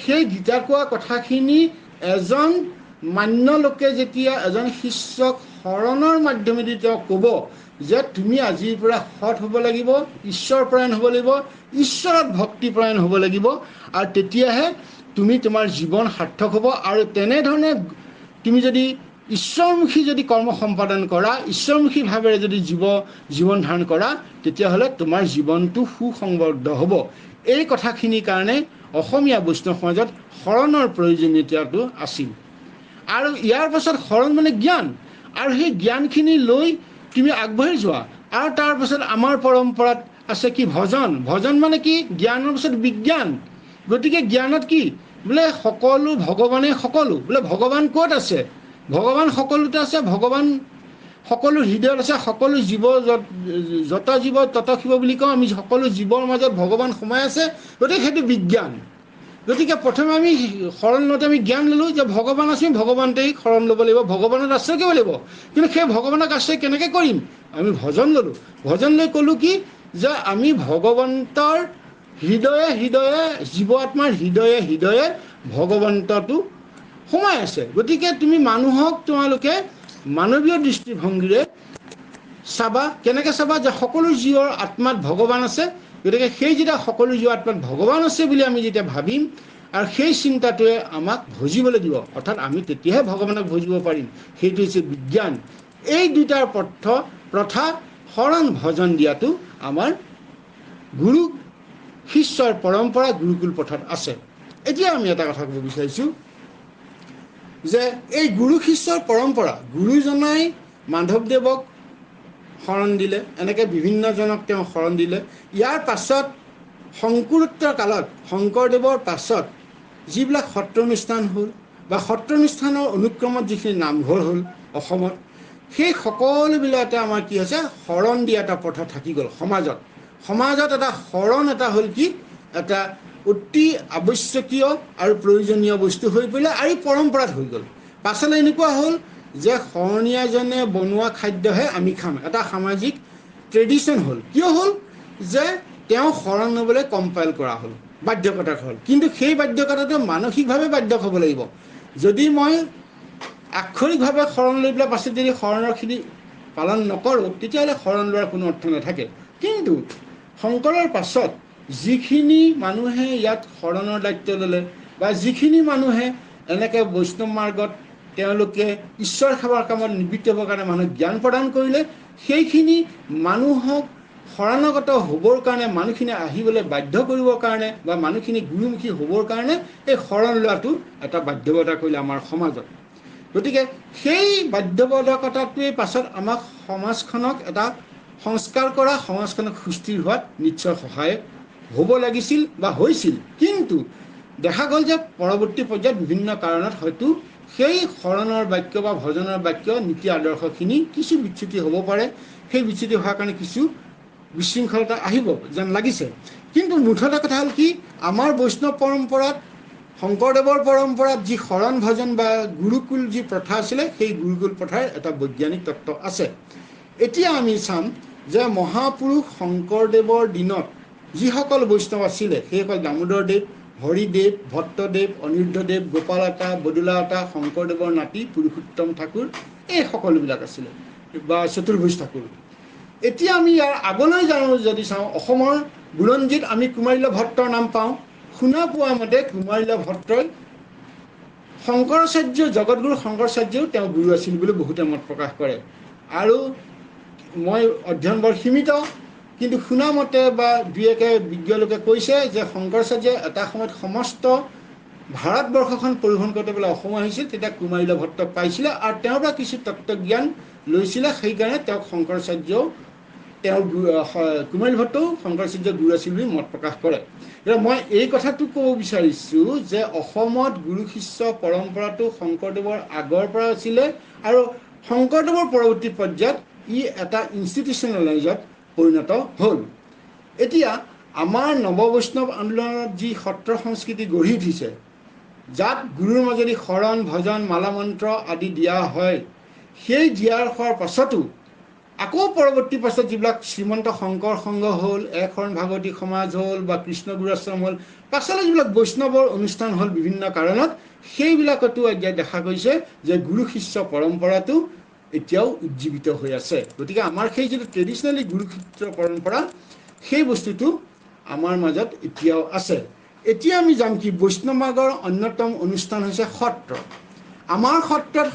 সেই গীতা কোৱা কথাখিনি এজন মান্য লোকে যেতিয়া এজন শিষ্যক শৰণৰ মাধ্যমেদি তেওঁ ক'ব যে তুমি আজিৰ পৰা সৎ হ'ব লাগিব, ঈশ্বৰপৰায়ণ হ'ব লাগিব, ঈশ্বৰত ভক্তিপৰায়ণ হ'ব লাগিব, আৰু তেতিয়াহে তুমি তোমাৰ জীৱন সাৰ্থক হ'ব। আৰু তেনেধৰণে তুমি যদি ঈশ্বৰমুখী যদি কৰ্ম সম্পাদন কৰা, ঈশ্বৰমুখী ভাৱেৰে যদি জীৱন ধাৰণ কৰা, তেতিয়াহ'লে তোমাৰ জীৱনটো সুসংবদ্ধ হ'ব। এই কথাখিনিৰ কাৰণে অসমীয়া বৈষ্ণৱ সমাজত শৰণৰ প্ৰয়োজনীয়তাটো আছিল। আৰু ইয়াৰ পাছত শৰণ মানে জ্ঞান, আৰু সেই জ্ঞানখিনি লৈ তুমি আগবাঢ়ি যোৱা। আৰু তাৰপাছত আমাৰ পৰম্পৰাত আছে কি, ভজন। ভজন মানে কি, জ্ঞানৰ পাছত বিজ্ঞান। গতিকে জ্ঞানত কি বোলে, সকলো ভগৱানে সকলো, বোলে ভগৱান ক'ত আছে, ভগৱান সকলোতে আছে, ভগৱান সকলো হৃদয়ত আছে, সকলো জীৱ যত জীৱ তত শিৱ বুলি কওঁ আমি, সকলো জীৱৰ মাজত ভগৱান সোমাই আছে। গতিকে সেইটো বিজ্ঞান। গতিকে প্ৰথমে আমি শৰণ লওঁতে আমি জ্ঞান ল'লোঁ যে ভগৱান আছে, ভগৱানতেই শৰণ ল'ব লাগিব, ভগৱানত আশ্ৰয় কৰিব লাগিব। কিন্তু সেই ভগৱানক আশ্ৰয় কেনেকৈ কৰিম, আমি ভজন ল'লোঁ। ভজন লৈ ক'লোঁ কি যে আমি ভগৱন্তৰ হৃদয়ে হৃদয়ে, জীৱ আত্মাৰ হৃদয়ে হৃদয়ে ভগৱন্তটো সোমাই আছে। গতিকে তুমি মানুহক তোমালোকে মানৱীয় দৃষ্টিভংগীৰে চাবা। কেনেকৈ চাবা, যে সকলো জীৱৰ আত্মাত ভগৱান আছে। গতিকে সেই যেতিয়া সকলো জীৱ আত্মাত ভগৱান আছে বুলি আমি যেতিয়া ভাবিম, আৰু সেই চিন্তাটোৱে আমাক ভজিবলৈ দিব, অৰ্থাৎ আমি তেতিয়াহে ভগৱানক ভজিব পাৰিম। সেইটো হৈছে বিজ্ঞান। এই দুটাৰ প্ৰথা শৰণ ভজন দিয়াটো আমাৰ গুৰু শিষ্যৰ পৰম্পৰা গুৰুকুল প্ৰথাত আছে। এতিয়া আমি এটা কথা ক'ব বিচাৰিছোঁ যে এই গুৰু শিষ্যৰ পৰম্পৰা, গুৰুজনাই মাধৱদেৱক শৰণ দিলে, এনেকৈ বিভিন্নজনক তেওঁ শৰণ দিলে। ইয়াৰ পাছত শংকৰোত্তৰ কালত, শংকৰদেৱৰ পাছত যিবিলাক সত্ৰানুষ্ঠান হ'ল বা সত্ৰানুষ্ঠানৰ অনুক্ৰমত যিখিনি নামঘৰ হ'ল অসমত, সেই সকলোবিলাকতে আমাৰ কি হৈছে, শৰণ দিয়া এটা প্ৰথা থাকি গ'ল সমাজত। এটা শৰণ এটা হ'ল কি, এটা অতি আৱশ্যকীয় আৰু প্ৰয়োজনীয় বস্তু হৈ পৰিলে, আৰু পৰম্পৰাত হৈ গ'ল। পাছলৈ এনেকুৱা হ'ল যে শৰণীয়াজনে বনোৱা খাদ্যহে আমি খাম, এটা সামাজিক ট্ৰেডিশ্যন হ'ল। কিয় হ'ল, যে তেওঁ শৰণ ল'বলৈ কম্পাইল কৰা হ'ল, বাধ্যকতা হ'ল। কিন্তু সেই বাধ্যকতাটো মানসিকভাৱে বাধ্য হ'ব লাগিব। যদি মই আক্ষৰিকভাৱে শৰণ লৈ পেলাই পাছত যদি শৰণৰখিনি পালন নকৰোঁ, তেতিয়াহ'লে শৰণ লোৱাৰ কোনো অৰ্থ নাথাকে। কিন্তু শংকৰৰ পাছত যিখিনি মানুহে ইয়াত শৰণৰ দায়িত্ব ল'লে, বা যিখিনি মানুহে এনেকৈ বৈষ্ণৱ মাৰ্গত তেওঁলোকে ঈশ্বৰ সেৱাৰ কামত নিবৃত্ত হ'বৰ কাৰণে মানুহক জ্ঞান প্ৰদান কৰিলে, সেইখিনি মানুহক শৰণাগত হ'বৰ কাৰণে, মানুহখিনি আহিবলৈ বাধ্য কৰিবৰ কাৰণে, বা মানুহখিনি গুৰুমুখী হ'বৰ কাৰণে এই শৰণ লোৱাটো এটা বাধ্যকতা কৰিলে আমাৰ সমাজত। গতিকে সেই বাধ্যবাধকতাটোৱে পাছত আমাক সমাজখনক এটা সংস্কাৰ কৰা, সমাজখনক সুস্থিৰ হোৱাত নিশ্চয় সহায়ক হ'ব লাগিছিল বা হৈছিল। কিন্তু দেখা গ'ল যে পৰৱৰ্তী পৰ্যায়ত বিভিন্ন কাৰণত হয়তো সেই শৰণৰ বাক্য বা ভজনৰ বাক্য নীতি আদৰ্শখিনি কিছু বিচ্যুতি হ'ব পাৰে। সেই বিচ্যুতি হোৱাৰ কাৰণে কিছু বিশৃংখলতা আহিব যেন লাগিছে। কিন্তু মুঠতে কথা হ'ল কি, আমাৰ বৈষ্ণৱ পৰম্পৰাত, শংকৰদেৱৰ পৰম্পৰাত যি শৰণ ভজন বা গুৰুকুল যি প্ৰথা আছিলে, সেই গুৰুকুল প্ৰথাৰ এটা বৈজ্ঞানিক তত্ত্ব আছে। এতিয়া আমি চাম যে মহাপুৰুষ শংকৰদেৱৰ দিনত যিসকল বৈষ্ণৱ আছিলে, সেইসকল দামোদৰদেৱ, হৰিদেৱ, ভট্টদেৱ, অনিৰুদ্ধদেৱ, গোপালতা, বদুলাতা, শংকৰদেৱৰ নাতি পুৰুষোত্তম ঠাকুৰ, এই সকলোবিলাক আছিলে, বা চতুৰ্ভুজ ঠাকুৰ। এতিয়া আমি ইয়াৰ আগলৈ যদি চাওঁ, অসমৰ বুৰঞ্জীত আমি কুমাৰিলা ভট্টৰ নাম পাওঁ। শুনা পোৱা মতে কুমাৰিলা ভট্টই শংকৰাচাৰ্য, জগতগুৰু শংকৰাচাৰ্যও তেওঁ গুৰু আছিল বুলি বহুতে মত প্ৰকাশ কৰে। আৰু মই অধ্যয়ন বৰ সীমিত, কিন্তু শুনা মতে বা দুই একে বিজ্ঞ লোকে কৈছে যে শংকৰাচাৰ্যই এটা সময়ত সমস্ত ভাৰতবৰ্ষখন পৰিভ্ৰমণ কৰোঁতে বোলে অসম আহিছিল, তেতিয়া কুমাৰিলা ভট্টক পাইছিলে আৰু তেওঁৰ পৰা কিছু তত্ত্বজ্ঞান লৈছিলে। সেইকাৰণে তেওঁক শংকৰাচাৰ্যও, তেওঁৰ কুমাৰিলা ভট্টও শংকৰাচাৰ্যৰ গুৰু আছিল বুলি মত প্ৰকাশ কৰে। এতিয়া মই এই কথাটো ক'ব বিচাৰিছোঁ যে অসমত গুৰু শিষ্য পৰম্পৰাটো শংকৰদেৱৰ আগৰ পৰা আছিলে আৰু শংকৰদেৱৰ পৰৱৰ্তী পৰ্যায়ত ই এটা ইনষ্টিটিউচনেলাইজত পৰিণত হ'ল। এতিয়া আমাৰ নৱবৈষ্ণৱ আন্দোলনত যি সত্ৰ সংস্কৃতি গঢ়ি উঠিছে, যাত গুৰুৰ মাজেদি শৰণ, ভজন, মালা মন্ত্ৰ আদি দিয়া হয়, সেই দিয়াৰ হোৱাৰ পাছতো আকৌ পৰৱৰ্তী পাছত যিবিলাক শ্ৰীমন্ত শংকৰ সংঘ হ'ল, এক শৰণ ভাগৱতী সমাজ হ'ল বা কৃষ্ণ গুৰুআশ্ৰম হ'ল, পাছলৈ যিবিলাক বৈষ্ণৱৰ অনুষ্ঠান হ'ল বিভিন্ন কাৰণত, সেইবিলাকতো এতিয়া দেখা গৈছে যে গুৰু শিষ্য পৰম্পৰাটো এতিয়াও উজ্জীৱিত হৈ আছে। গতিকে আমাৰ সেই যিটো ট্ৰেডিশ্যনেলি গুৰু শিষ্য পৰম্পৰা, সেই বস্তুটো আমাৰ মাজত এতিয়াও আছে। এতিয়া আমি যাম কি, বৈষ্ণৱমাৰ্গৰ অন্যতম অনুষ্ঠান হৈছে সত্ৰ। আমাৰ সত্ৰত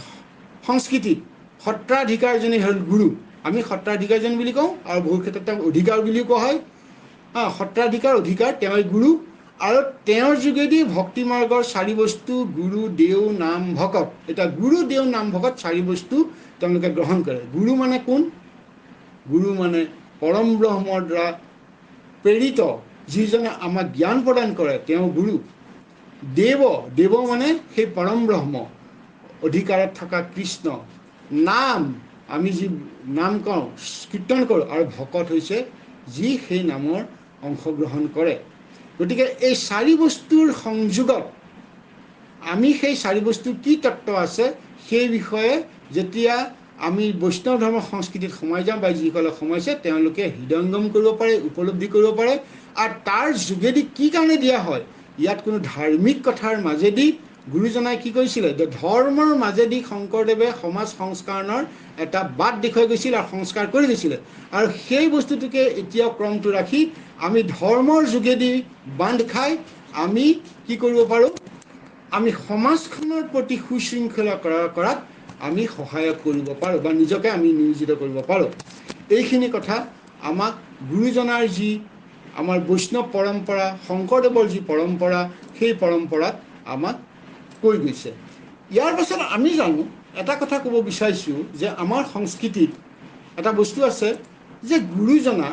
সংস্কৃতিত সত্ৰাধিকাৰজনেই হ'ল গুৰু। আমি সত্ৰাধিকাৰজন বুলি কওঁ আৰু বহু ক্ষেত্ৰত তেওঁক অধিকাৰ বুলিও কোৱা হয়। সত্ৰাধিকাৰ, অধিকাৰ, তেওঁই গুৰু। আৰু তেওঁৰ যোগেদি ভক্তি মাৰ্গৰ 4 বস্তু গুৰু, দেও, নাম, ভকত। এতিয়া গুৰু, দেও, নাম, ভকত 4 বস্তু তেওঁলোকে গ্ৰহণ কৰে। গুৰু মানে কোন? গুৰু মানে পৰম ব্ৰহ্মৰ দ্বাৰা প্ৰেৰিত যিজনে আমাক জ্ঞান প্ৰদান কৰে, তেওঁ গুৰু। দেৱ মানে সেই পৰম ব্ৰহ্ম, অধিকাৰত থকা কৃষ্ণ। নাম, আমি যি নাম কওঁ, কীৰ্তন কৰোঁ, আৰু ভকত হৈছে যি সেই নামৰ অংশগ্ৰহণ কৰে। গতিকে এই 4 বস্তুৰ সংযোগত আমি সেই 4 বস্তুৰ কি তত্ত্ব আছে সেই বিষয়ে যেতিয়া আমি বৈষ্ণৱ ধৰ্মৰ সংস্কৃতিত সোমাই যাওঁ, বা যিসকলে সোমাইছে তেওঁলোকে হৃদয়ংগম কৰিব পাৰে, উপলব্ধি কৰিব পাৰে। আৰু তাৰ যোগেদি কি কাৰণে দিয়া হয়, ইয়াত কোনো ধাৰ্মিক কথাৰ মাজেদি গুৰুজনাই কি কৰিছিলে, যে ধৰ্মৰ মাজেদি শংকৰদেৱে সমাজ সংস্কাৰণৰ এটা বাট দেখুৱাই গৈছিল আৰু সংস্কাৰ কৰি দিছিলে। আৰু সেই বস্তুটোকে এতিয়াও ক্ৰমটো ৰাখি আমি ধৰ্মৰ যোগেদি বান্ধ খাই আমি কি কৰিব পাৰোঁ, আমি সমাজখনৰ প্ৰতি সুশৃংখলা কৰাত আমি সহায়ক কৰিব পাৰোঁ বা নিজকে আমি নিয়োজিত কৰিব পাৰোঁ। এইখিনি কথা আমাক গুৰুজনাৰ যি আমাৰ বৈষ্ণৱ পৰম্পৰা, শংকৰদেৱৰ যি পৰম্পৰা, সেই পৰম্পৰাত আমাক কৈ গৈছে। ইয়াৰ পাছত আমি জানো, এটা কথা ক'ব বিচাৰিছোঁ যে আমাৰ সংস্কৃতিত এটা বস্তু আছে যে গুৰুজনা,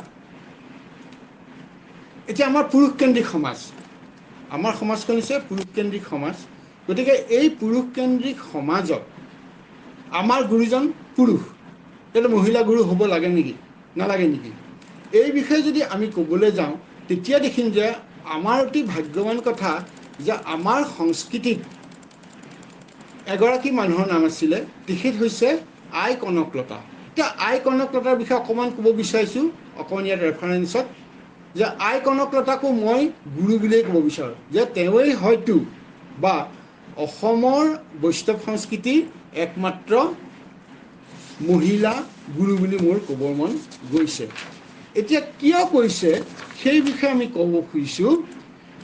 এতিয়া আমাৰ পুৰুষকেন্দ্ৰিক সমাজ, আমাৰ সমাজখন হৈছে পুৰুষকেন্দ্ৰিক সমাজ। গতিকে এই পুৰুষকেন্দ্ৰিক সমাজত আমাৰ গুৰুজন পুৰুষ, কিন্তু মহিলা গুৰু হ'ব লাগে নেকি, নালাগে নেকি? এই বিষয়ে যদি আমি ক'বলৈ যাওঁ, তেতিয়া দেখিম যে আমাৰ অতি ভাগ্যৱান কথা যে আমাৰ সংস্কৃতিত এগৰাকী মানুহৰ নাম আছিলে, তেখেত হৈছে আই কনকলতা। এতিয়া আই কনকলতাৰ বিষয়ে অকণমান ক'ব বিচাৰিছোঁ, অকণমান ইয়াত ৰেফাৰেঞ্চত, যে আই কনকলতাকো মই গুৰু বুলিয়েই ক'ব বিচাৰোঁ, যে তেওঁৱেই হয়তো বা অসমৰ বৈষ্ণৱ সংস্কৃতিৰ একমাত্ৰ মহিলা গুৰু বুলি মোৰ ক'বৰ মন গৈছে। এতিয়া কিয় কৈছে সেই বিষয়ে আমি ক'ব খুজিছোঁ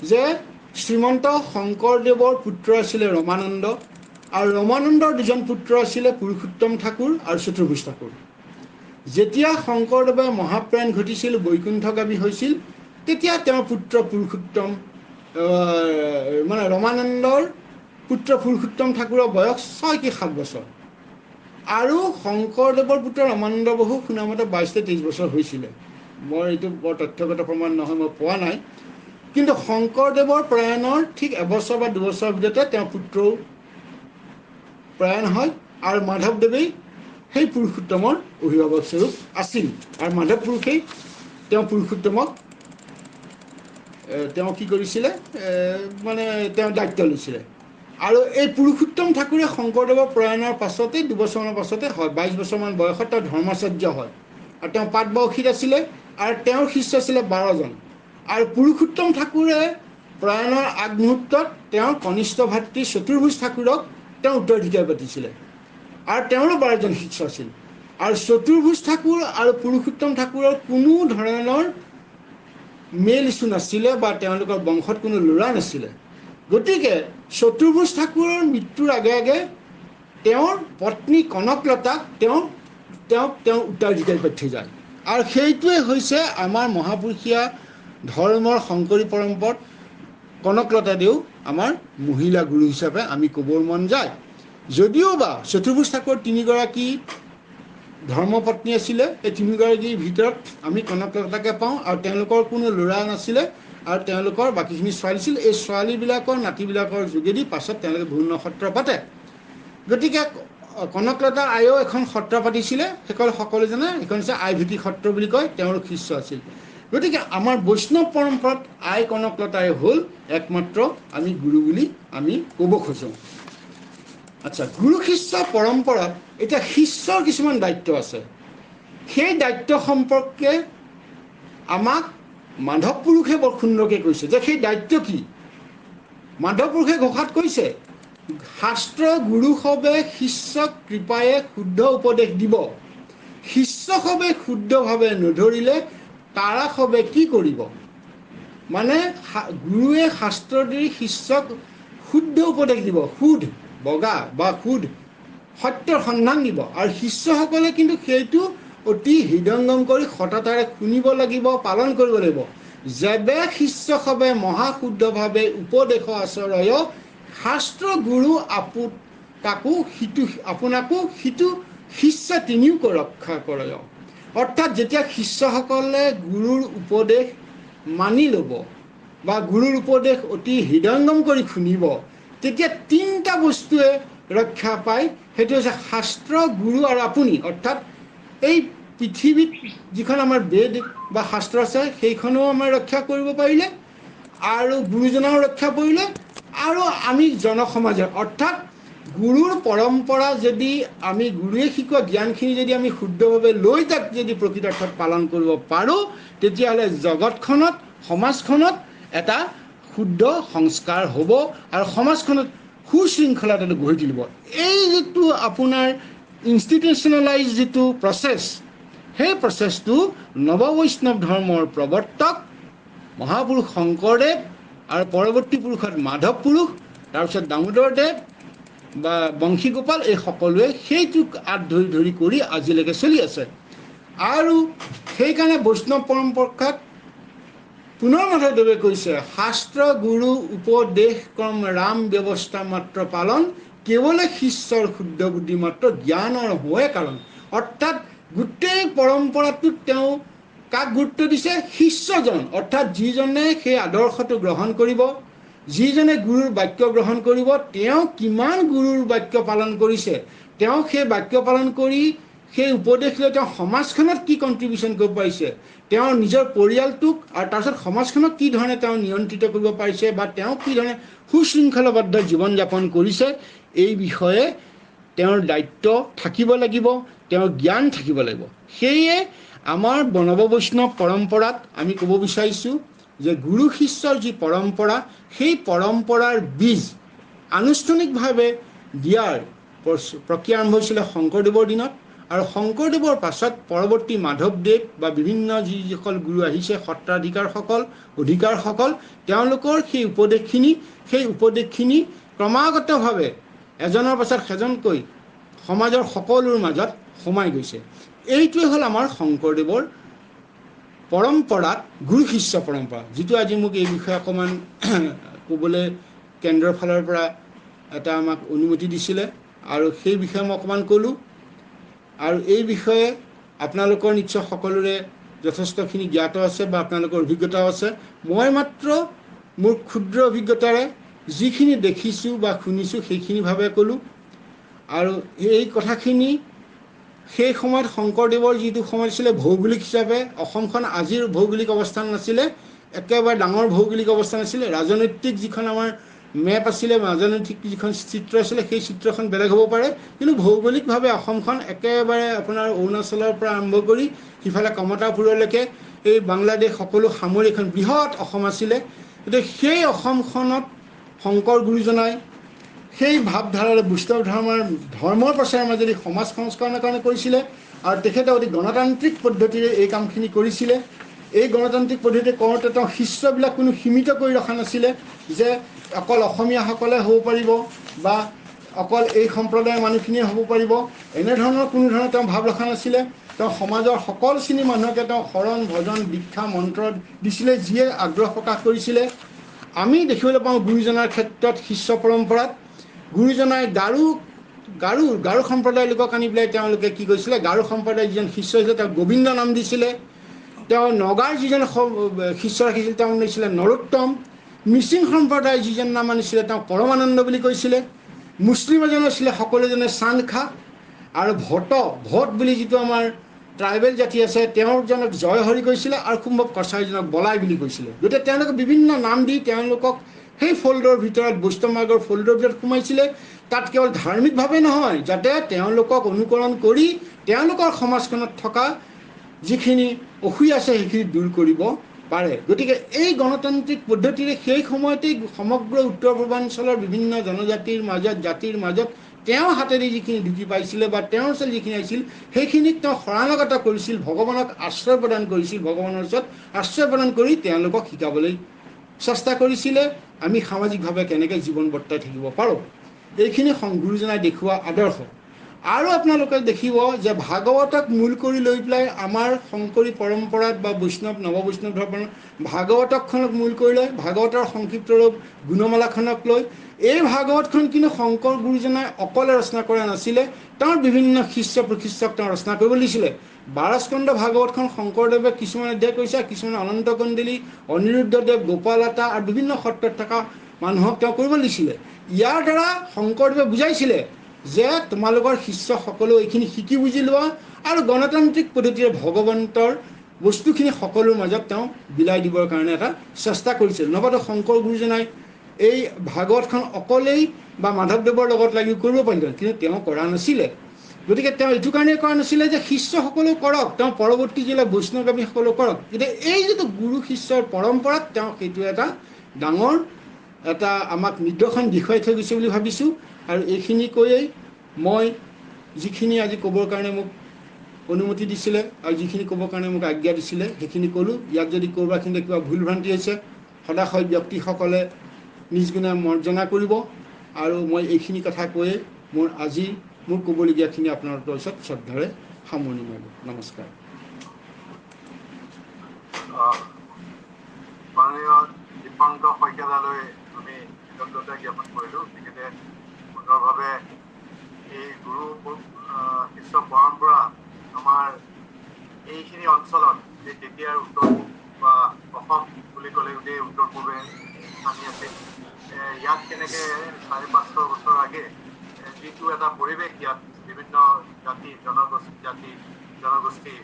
যে শ্ৰীমন্ত শংকৰদেৱৰ পুত্ৰ আছিলে ৰমানন্দ, আৰু ৰমানন্দৰ 2জন পুত্ৰ আছিলে পুৰুষোত্তম ঠাকুৰ আৰু চতুৰ্ভুজ ঠাকুৰ। যেতিয়া শংকৰদেৱে মহাপ্ৰয়াণ ঘটিছিল, বৈকুণ্ঠগামী হৈছিল, তেতিয়া তেওঁৰ পুত্ৰ পুৰুষোত্তম মানে ৰমানন্দৰ পুত্ৰ পুৰুষোত্তম ঠাকুৰৰ বয়স 6 কি 7 বছৰ আৰু শংকৰদেৱৰ পুত্ৰ ৰামানন্দ বহু শুনামতে 22-23 বছৰ হৈছিলে। মই এইটো বৰ তথ্যগত প্ৰমাণ নহয়, মই পোৱা নাই। কিন্তু শংকৰদেৱৰ প্ৰয়াণৰ ঠিক এবছৰ বা 2 বছৰৰ ভিতৰতে তেওঁৰ পুত্ৰও প্ৰয়াণ হয় আৰু মাধৱদেৱেই সেই পুৰুষোত্তমৰ অভিভাৱক স্বৰূপ আছিল আৰু মাধৱ পুৰুষেই তেওঁ পুৰুষোত্তমক তেওঁ কি কৰিছিলে মানে তেওঁ দায়িত্ব লৈছিলে। আৰু এই পুৰুষোত্তম ঠাকুৰে শংকৰদেৱৰ প্ৰয়াণৰ পাছতেই 2 বছৰমানৰ পাছতে হয়, 22 বছৰমান বয়সত তেওঁ ধৰ্মাচাৰ্য হয় আৰু তেওঁ পাটবাউসীত আছিলে আৰু তেওঁৰ শিষ্য আছিলে 12জন। আৰু পুৰুষোত্তম ঠাকুৰে প্ৰয়াণৰ আগমুহূৰ্তত তেওঁৰ কনিষ্ঠ ভাতৃ চতুৰ্ভুজ ঠাকুৰক তেওঁ উত্তৰাধিকাৰী পাতিছিলে আৰু তেওঁৰো 12জন শিষ্য আছিল। আৰু চতুৰ্ভুজ ঠাকুৰ আৰু পুৰুষোত্তম ঠাকুৰৰ কোনো ধৰণৰ মেল ইছ্যু নাছিলে বা তেওঁলোকৰ বংশত কোনো ল'ৰা নাছিলে। গতিকে চতুৰ্ভুজ ঠাকুৰৰ মৃত্যুৰ আগে আগে তেওঁৰ পত্নী কনকলতাক তেওঁ উত্তৰাধিকাৰী পাতি থৈ যায়। আৰু সেইটোৱে হৈছে আমাৰ মহাপুৰুষীয়া ধৰ্মৰ শংকৰী পৰম্পৰাত কনকলতাদেউ আমাৰ মহিলা গুৰু হিচাপে আমি ক'বৰ মন যায়। যদিও বা চতুৰ্ভুজ ঠাকুৰৰ 3গৰাকী ধৰ্মপত্নী আছিলে, এই 3গৰাকীৰ ভিতৰত আমি কনকলতাকে পাওঁ আৰু তেওঁলোকৰ কোনো ল'ৰা নাছিলে আৰু তেওঁলোকৰ বাকীখিনি ছোৱালী আছিল। এই ছোৱালীবিলাকৰ নাতিবিলাকৰ যোগেদি পাছত তেওঁলোকে বিভিন্ন সত্ৰ পাতে। গতিকে কনকলতাৰ আয়েও এখন সত্ৰ পাতিছিলে, সকলো জানে, সেইখন হৈছে আইভীতি সত্ৰ বুলি কয়, তেওঁৰ শিষ্য আছিল। গতিকে আমাৰ বৈষ্ণৱ পৰম্পৰাত আই কনকলতাই হ'ল একমাত্ৰ আমি গুৰু বুলি আমি ক'ব খোজোঁ। আচ্ছা, গুৰু শিষ্য পৰম্পৰাত এতিয়া শিষ্যৰ কিছুমান দায়িত্ব আছে। সেই দায়িত্ব সম্পৰ্কে আমাক মাধৱ পুৰুষে বৰ সুন্দৰকৈ কৈছে যে সেই দায়িত্ব কি। মাধৱ পুৰুষে ঘোষাত কৈছে, শাস্ত্ৰ গুৰু সবে শিষ্যক কৃপায়ে শুদ্ধ উপদেশ দিব, শিষ্য সবে শুদ্ধভাৱে নধৰিলে তাৰা সবে কি কৰিব। মানে গুৰুৱে শাস্ত্ৰ দি শিষ্যক শুদ্ধ উপদেশ দিব, শুদ্ধ বগা বা শুদ্ধ সত্যৰ সন্ধান দিব আৰু শিষ্যসকলে কিন্তু সেইটো অতি হৃদয়ংগম কৰি সততাৰে শুনিব লাগিব, পালন কৰিব লাগিব। যেবে শিষ্য সবে মহাশুদ্ধভাৱে উপদেশ আচৰয়, শাস্ত্ৰ গুৰু আপোনাকো সিটো শিষ্য তিনিও ৰক্ষা কৰয়। অৰ্থাৎ যেতিয়া শিষ্যসকলে গুৰুৰ উপদেশ মানি ল'ব বা গুৰুৰ উপদেশ অতি হৃদয়ংগম কৰি শুনিব, তেতিয়া 3টা বস্তুৱে ৰক্ষা পায়। সেইটো হৈছে শাস্ত্ৰ, গুৰু আৰু আপুনি। অৰ্থাৎ এই পৃথিৱীত যিখন আমাৰ বেদ বা শাস্ত্ৰ আছে সেইখনো আমাৰ ৰক্ষা কৰিব পাৰিলে আৰু গুৰুজনাও ৰক্ষা কৰিলে আৰু আমি জনসমাজৰ অৰ্থাৎ গুৰুৰ পৰম্পৰা যদি আমি গুৰুৱে শিকোৱা জ্ঞানখিনি যদি আমি শুদ্ধভাৱে লৈ তাক যদি প্ৰকৃতাৰ্থত পালন কৰিব পাৰোঁ, তেতিয়াহ'লে জগতখনত সমাজখনত এটা শুদ্ধ সংস্কাৰ হ'ব আৰু সমাজখনত সুশৃংখলাটো গঢ়ি তুলিব। এই যিটো আপোনাৰ ইনষ্টিটিউচনেলাইজ যিটো প্ৰচেছ, সেই প্ৰচেছটো নৱবৈষ্ণৱ ধৰ্মৰ প্ৰৱৰ্তক মহাপুৰুষ শংকৰদেৱ আৰু পৰৱৰ্তী পুৰুষত মাধৱ পুৰুষ, তাৰপিছত দামোদৰদেৱ বা বংশীগোপাল, এই সকলোৱে সেইটোক আঁত ধৰি কৰি আজিলৈকে চলি আছে। আৰু সেইকাৰণে বৈষ্ণৱ পৰম্পৰাত পুনৰ মাধৱদেৱে কৈছে, শাস্ত্ৰ গুৰু উপদেশ ক্ৰম ৰাম ব্যৱস্থা মাত্ৰ পালন, কেৱলে শিষ্যৰ শুদ্ধ বুদ্ধি মাত্ৰ জ্ঞানৰ হোৱে কাৰণ। অৰ্থাৎ গোটেই পৰম্পৰাটোত তেওঁ কাক গুৰুত্ব দিছে? শিষ্যজন, অৰ্থাৎ যিজনে সেই আদৰ্শটো গ্ৰহণ কৰিব, যিজনে গুৰুৰ বাক্য গ্ৰহণ কৰিব, তেওঁ কিমান গুৰুৰ বাক্য পালন কৰিছে, তেওঁ সেই বাক্য পালন কৰি সেই উপদেশ লৈ তেওঁ সমাজখনত কি কণ্ট্ৰিবিউশ্যন কৰিব পাৰিছে, তেওঁ নিজৰ পৰিয়ালটোক আৰু তাৰপিছত সমাজখনক কি ধৰণে তেওঁ নিয়ন্ত্ৰিত কৰিব পাৰিছে বা তেওঁ কি ধৰণে সুশৃংখলাবদ্ধ জীৱন যাপন কৰিছে, এই বিষয়ে তেওঁৰ দায়িত্ব থাকিব লাগিব, তেওঁৰ জ্ঞান থাকিব লাগিব। সেয়ে আমাৰ নৱবৈষ্ণৱ পৰম্পৰাত আমি ক'ব বিচাৰিছোঁ যে গুৰু শিষ্যৰ যি পৰম্পৰা, সেই পৰম্পৰাৰ বীজ আনুষ্ঠানিকভাৱে দিয়াৰ প্ৰক্ৰিয়া আৰম্ভ হৈছিলে শংকৰদেৱৰ দিনত আৰু শংকৰদেৱৰ পাছত পৰৱৰ্তী মাধৱদেৱ বা বিভিন্ন যিসকল গুৰু আহিছে, সত্ৰাধিকাৰসকল, অধিকাৰসকল, তেওঁলোকৰ সেই উপদেশখিনি ক্ৰমাগতভাৱে এজনৰ পাছত সেজনকৈ সমাজৰ সকলোৰ মাজত সোমাই গৈছে। এইটোৱে হ'ল আমাৰ শংকৰদেৱৰ পৰম্পৰাত গুৰু শিষ্য পৰম্পৰা, যিটো আজি মোক এই বিষয়ে অকণমান ক'বলৈ কেন্দ্ৰৰ ফালৰ পৰা এটা আমাক অনুমতি দিছিলে আৰু সেই বিষয়ে মই অকণমান ক'লোঁ। আৰু এই বিষয়ে আপোনালোকৰ নিশ্চয় সকলোৰে যথেষ্টখিনি জ্ঞাত আছে বা আপোনালোকৰ অভিজ্ঞতাও আছে। মই মাত্ৰ মোৰ ক্ষুদ্ৰ অভিজ্ঞতাৰে যিখিনি দেখিছোঁ বা শুনিছোঁ সেইখিনিভাৱে ক'লোঁ। আৰু এই কথাখিনি সেই সময়ত শংকৰদেৱৰ যিটো সময় আছিলে ভৌগোলিক হিচাপে অসমখন আজিৰ ভৌগোলিক অৱস্থান নাছিলে, একেবাৰে ডাঙৰ ভৌগোলিক অৱস্থান আছিলে। ৰাজনৈতিক যিখন আমাৰ মেপ আছিলে, ৰাজনৈতিক যিখন চিত্ৰ আছিলে, সেই চিত্ৰখন বেলেগ হ'ব পাৰে, কিন্তু ভৌগোলিকভাৱে অসমখন একেবাৰে আপোনাৰ অৰুণাচলৰ পৰা আৰম্ভ কৰি সিফালে কমতাপুৰলৈকে এই বাংলাদেশ সকলো সামৰি এখন বৃহৎ অসম আছিলে। গতিকে সেই অসমখনত শংকৰ গুৰুজনাই সেই ভাৱধাৰাৰে বৈষ্ণৱ ধৰ্মৰ প্ৰচাৰৰ মাজেদি সমাজ সংস্কৰণৰ কাৰণে কৰিছিলে। আৰু তেখেতে অতি গণতান্ত্ৰিক পদ্ধতিৰে এই কামখিনি কৰিছিলে। এই গণতান্ত্ৰিক পদ্ধতি কৰোঁতে তেওঁ শিষ্যবিলাক কোনো সীমিত কৰি ৰখা নাছিলে যে অকল অসমীয়াসকলে হ'ব পাৰিব বা অকল এই সম্প্ৰদায়ৰ মানুহখিনিয়ে হ'ব পাৰিব, এনেধৰণৰ কোনো ধৰণৰ তেওঁ ভাৱ ৰখা নাছিলে। তেওঁ সমাজৰ সকলো শ্ৰেণীৰ মানুহকে তেওঁ শৰণ ভজন দীক্ষা মন্ত্ৰ দিছিলে, যিয়ে আগ্ৰহ প্ৰকাশ কৰিছিলে। আমি দেখিবলৈ পাওঁ গুৰুজনাৰ ক্ষেত্ৰত শিষ্য পৰম্পৰাত গুৰুজনাই গাৰো সম্প্ৰদায়ৰ লোকক আনি পেলাই তেওঁলোকে কি কৰিছিলে, গাৰো সম্প্ৰদায়ৰ যিজন শিষ্য হৈছিলে তেওঁক গোবিন্দ নাম দিছিলে। তেওঁ নগাৰ যিজন শিষ্য ৰাখিছিল তেওঁ দিছিলে নৰোত্তম। মিচিং সম্প্ৰদায়ৰ যিজন নাম আনিছিলে তেওঁ পৰমানন্দ বুলি কৈছিলে। মুছলিম এজন আছিলে সকলোজনে চান্দ খা। আৰু ভট বুলি যিটো আমাৰ ট্ৰাইবেল জাতি আছে তেওঁজনক জয় হৰি কৈছিলে, আৰু সম্ভৱ কছাৰীজনক বলাই বুলি কৈছিলে। গতিকে তেওঁলোকে বিভিন্ন নাম দি তেওঁলোকক সেই ফল্ডৰ ভিতৰত বৈষ্ণৱ মাৰ্গৰ ফল্ডৰ ভিতৰত সোমাইছিলে। তাত কেৱল ধাৰ্মিকভাৱে নহয়, যাতে তেওঁলোকক অনুকৰণ কৰি তেওঁলোকৰ সমাজখনত থকা যিখিনি অসুখ আছে সেইখিনি দূৰ কৰিব পাৰে। গতিকে এই গণতান্ত্ৰিক পদ্ধতিৰে সেই সময়তেই সমগ্ৰ উত্তৰ পূৰ্বাঞ্চলৰ বিভিন্ন জনজাতিৰ মাজত জাতিৰ মাজত তেওঁ হাতেদি যিখিনি ঢুকি পাইছিলে বা তেওঁৰ ওচৰত যিখিনি আহিছিল সেইখিনিক তেওঁ শৰণাগত কৰিছিল, ভগৱানক আশ্ৰয় প্ৰদান কৰিছিল, ভগৱানৰ ওচৰত আশ্ৰয় প্ৰদান কৰি তেওঁলোকক শিকাবলৈ চেষ্টা কৰিছিলে আমি সামাজিকভাৱে কেনেকৈ জীৱন বৰ্তাই থাকিব পাৰোঁ। এইখিনি গুৰুজনাই দেখুওৱা আদৰ্শ। আৰু আপোনালোকে দেখিব যে ভাগৱতক মূল কৰি লৈ পেলাই আমাৰ শংকৰী পৰম্পৰাত বা বৈষ্ণৱ নৱবৈষ্ণৱ ধৰ্মৰ ভাগৱতখনক মূল কৰি লয়, ভাগৱতৰ সংক্ষিপ্ত ৰূপ গুণমালাখনক লৈ। এই ভাগৱতখন কিন্তু শংকৰ গুৰুজনাই অকলে ৰচনা কৰা নাছিলে, তেওঁৰ বিভিন্ন শিষ্য প্ৰশিষ্যক তেওঁ ৰচনা কৰিব দিছিলে। 12 স্কন্ধ ভাগৱতখন শংকৰদেৱে কিছুমানে অধ্যায় কৰিছে, কিছুমানে অনন্ত কণ্ডিলী, অনিৰুদ্ধদেৱ, গোপালতা আৰু বিভিন্ন সত্ৰত থকা মানুহক তেওঁ কৰিব দিছিলে। ইয়াৰ দ্বাৰা শংকৰদেৱে বুজাইছিলে যে তোমালোকৰ শিষ্যসকলেও এইখিনি শিকি বুজি লোৱা আৰু গণতান্ত্ৰিক পদ্ধতিৰে ভগৱন্তৰ বস্তুখিনি সকলোৰ মাজত তেওঁ বিলাই দিবৰ কাৰণে এটা চেষ্টা কৰিছিল। নৱতে শংকৰ গুৰুজনাই এই ভাগৱতখন অকলেই বা মাধৱদেৱৰ লগত লাগি কৰিব পাৰিলে, কিন্তু তেওঁ কৰা নাছিলে। গতিকে তেওঁ এইটো কাৰণেই কৰা নাছিলে যে শিষ্যসকলেও কৰক, তেওঁ পৰৱৰ্তী যিবিলাক বৈষ্ণৱগামীসকলেও কৰক। গতিকে এই যিটো গুৰু শিষ্যৰ পৰম্পৰাত তেওঁ সেইটো এটা ডাঙৰ এটা আমাক নিদৰ্শন দেখুৱাই থৈ গৈছে বুলি ভাবিছোঁ। আৰু এইখিনি কৈয়েই মই যিখিনি আজি ক'বৰ কাৰণে মোক অনুমতি দিছিলে আৰু যিখিনি ক'বৰ কাৰণে মোক আজ্ঞা দিছিলে সেইখিনি ক'লোঁ। ইয়াত যদি ক'ৰবাখিনিতে কিবা ভুল ভ্ৰান্তি হৈছে সদাশয় ব্যক্তিসকলে নিজ গুণে মৰ্জনা কৰিব। আৰু মই এইখিনি কথা কৈয়ে মোৰ ক'বলগীয়াখিনি আপোনালোকৰ ওচৰত শ্ৰদ্ধাৰে সামৰণি মাৰিলোঁ। নমস্কাৰ। মাননীয় দীপাংক শইকীয়ালৈ আমি কৃতজ্ঞতা জ্ঞাপন কৰিলোঁ। তেখেতে সুন্দৰভাৱে এই গুৰু শিষ্য পৰম্পৰা আমাৰ এইখিনি অঞ্চলত যে তেতিয়াৰ উত্তৰ পূব বা অসম বুলি ক'লে গোটেই উত্তৰ পূবে স্থানী আছিল, ইয়াত কেনেকৈ 550 বছৰ আগে যিটো এটা পৰিৱেশ ইয়াত বিভিন্ন জাতি জনগোষ্ঠী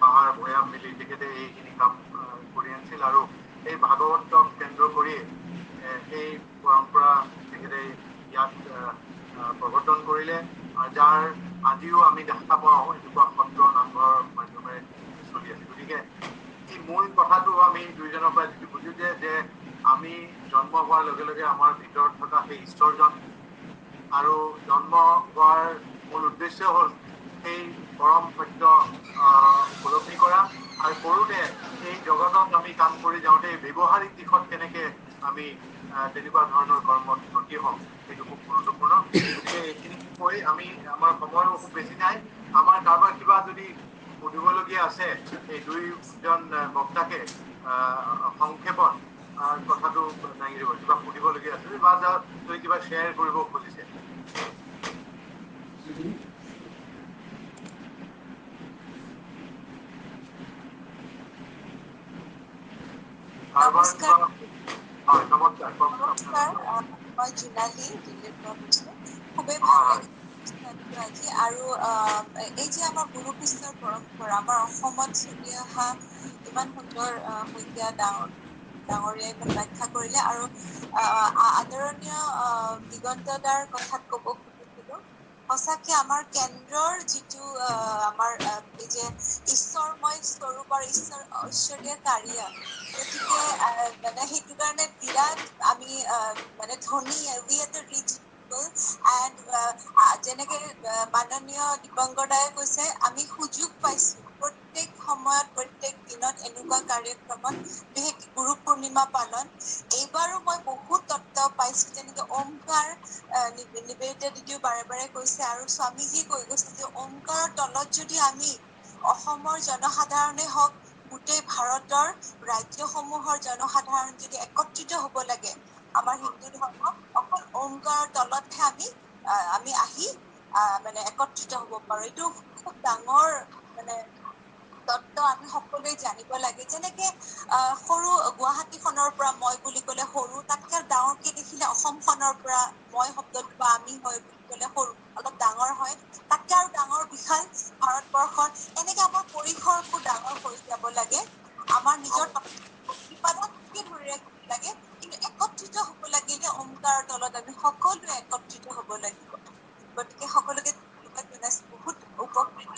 পাহাৰ ভৈয়াম মিলি তেখেতে এইখিনি কাম কৰি আনিছিল। আৰু এই ভাগৱতক কেন্দ্ৰ কৰি এই পৰম্পৰা তেখেতে ইয়াত প্ৰৱৰ্তন কৰিলে, যাৰ আজিও আমি দেখা পাওঁ এনেকুৱা সত্ৰ নামঘৰৰ মাধ্যমেৰে চলি আছে। গতিকে এই মূল কথাটো আমি দুইজনৰ পৰা যিটো বুজো যে আমি জন্ম হোৱাৰ লগে লগে আমাৰ ভিতৰত থকা সেই ঈশ্বৰজন আৰু জন্ম হোৱাৰ মূল উদ্দেশ্য হ'ল সেই পৰম সত্য উপলব্ধি কৰা, আৰু কৰোঁতে এই জগতত আমি কাম কৰি যাওঁতে ব্যৱহাৰিক দিশত কেনেকৈ আমি তেনেকুৱা ধৰণৰ কৰ্মত ব্ৰতী হওঁ সেইটো খুব গুৰুত্বপূৰ্ণ। গতিকে এইখিনি কৈ আমি আমাৰ সময়ো খুব বেছি নাই। আমাৰ কাৰোবাৰ কিবা যদি সুধিবলগীয়া আছে এই দুইজন বক্তাকে সংক্ষেপত কথাটো দাঙি দিব কিবা সুধিবলগীয়া আছে বা তুমি কিবা শ্বেয়াৰ কৰিব খুজিছে নমস্কাৰ হয় নমস্কাৰ মই জোনালী দিল্লীৰ পৰা কৈছো খুবেই ভাল লাগিছে আজি আৰু এই যে আমাৰ গুৰু শিষ্যৰ পৰম্পৰা আমাৰ অসমত চলি অহা ইমান সুন্দৰ শইকীয়া ডাঙৰীয়াই ইমান ব্যাখ্যা কৰিলে আৰু আদৰণীয় দিগন্ত দাৰ কথাত ক'ব খুজিছিলো সঁচাকে আমাৰ কেন্দ্ৰৰ যিটো আমাৰ এই যে ঈশ্বৰময় স্বৰূপ আৰু ঐশ্বৰীয় কাৰিয়া গতিকে মানে সেইটো কাৰণে বিৰাট আমি মানে ধনী we are the rich people and যেনেকে মাননীয় দীপংকৰ দায়ে কৈছে আমি সুযোগ পাইছো প্ৰত্যেক সময়ত প্ৰত্যেক দিনত এনেকুৱা কাৰ্যক্ৰমত বিশেষকৈ গুৰু পূৰ্ণিমা পালন এইবাৰো মই বহুত তত্ত্ব পাইছো যেনেকে ওমকাৰ নিবেদিতা দিদিও বাৰে বাৰে কৈছে আৰু স্বামীজীয়ে কৈ গৈছে যে ওমকাৰৰ তলত যদি আমি অসমৰ জনসাধাৰণে হওক গোটেই ভাৰতৰ ৰাজ্যসমূহৰ জনসাধাৰণ যদি একত্ৰিত হ'ব লাগে আমাৰ হিন্দু ধৰ্ম অকল ওমকাৰৰ তলতহে আমি আহি মানে একত্ৰিত হ'ব পাৰো এইটো খুব ডাঙৰ মানে তত্ত্ব আমি সকলোৱে জানিব লাগে যেনেকে সৰু গুৱাহাটীখনৰ পৰা মই বুলি ক'লে সৰু তাতকে ডাঙৰকে দেখিলে অসমখনৰ পৰা মই শব্দটো বা আমি হয় বুলি ক'লে সৰু অলপ ডাঙৰ হয় তাতকে আৰু ডাঙৰ বিশাল ভাৰতবৰ্ষৰ এনেকে আমাৰ পৰিসৰবোৰ ডাঙৰ হৈ যাব লাগে আমাৰ নিজৰ প্ৰতিপাদনকে ধৰি ৰাখিব লাগে কিন্তু একত্ৰিত হ'ব লাগিলে ওমকাৰৰ তলত আমি সকলোৱে একত্ৰিত হ'ব লাগিব গতিকে সকলোকে ধন্যবাদ জনাইছো বহুত উপকৃত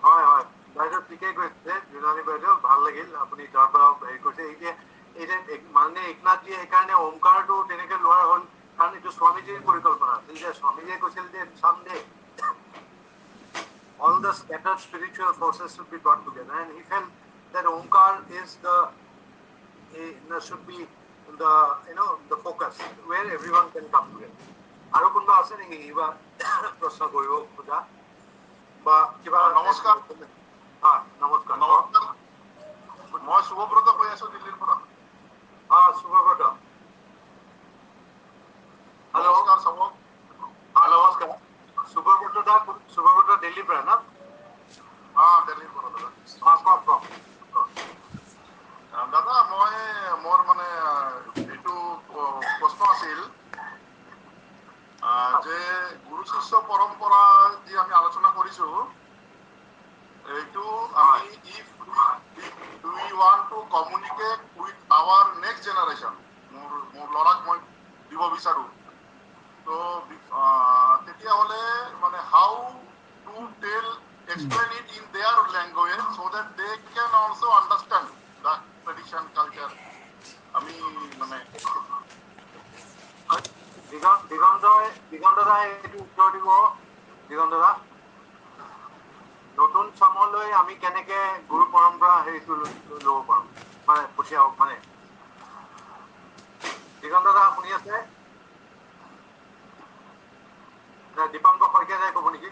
হয় হয় বাইদেউ ঠিকেই কৈছে জোনালী বাইদেউ ভাল লাগিল আপুনি তাৰ পৰা হেৰি কৰিছে এতিয়া মানে একনাথজীয়ে সেইকাৰণে ওমকাৰটো তেনেকে লোৱা হ'ল কাৰণ এইটো স্বামীজীৰ পৰিকল্পনা আছিল যে স্বামীজীয়ে কৈছিল যে someday all the scattered spiritual forces should be brought together and he felt that Omkar is should be the focus where everyone can come together আৰু কোনোবা আছে নেকি কিবা প্ৰশ্ন কৰিব খোজা বা কিবা নমস্কাৰ নমস্কাৰ মই শুভব্ৰত কৈ আছো দিল্লীৰ পৰা শুভব্ৰত হেল্ল' নমস্কাৰ চবক নমস্কাৰ শুভব্ৰত দিল্লীৰ পৰা ন দিল্লীৰ পৰা দাদা কওক দাদা মই মোৰ মানে এইটো প্ৰশ্ন আছিল যে গুৰু শিষ্য পৰম্পৰা যি আমি আলোচনা কৰিছো এইটো আমি if we want to communicate with our next generation মোৰ ল'ৰাক মই দিব বিচাৰো তো তেতিয়াহ'লে মানে how to explain it in their language so that they can also understand the tradition culture আমি মানে দিগন্ত দা এইটো উত্তৰ দিব দিগন্ত দা নতুন চামলৈ আমি কেনেকে গুৰু পৰম্পৰা হেৰিটো ল'ব পাৰো মানে পঠিয়াওক মানে দিগন্ত দা শুনি আছে দীপাংকৰ শইকীয়া যায় ক'ব নেকি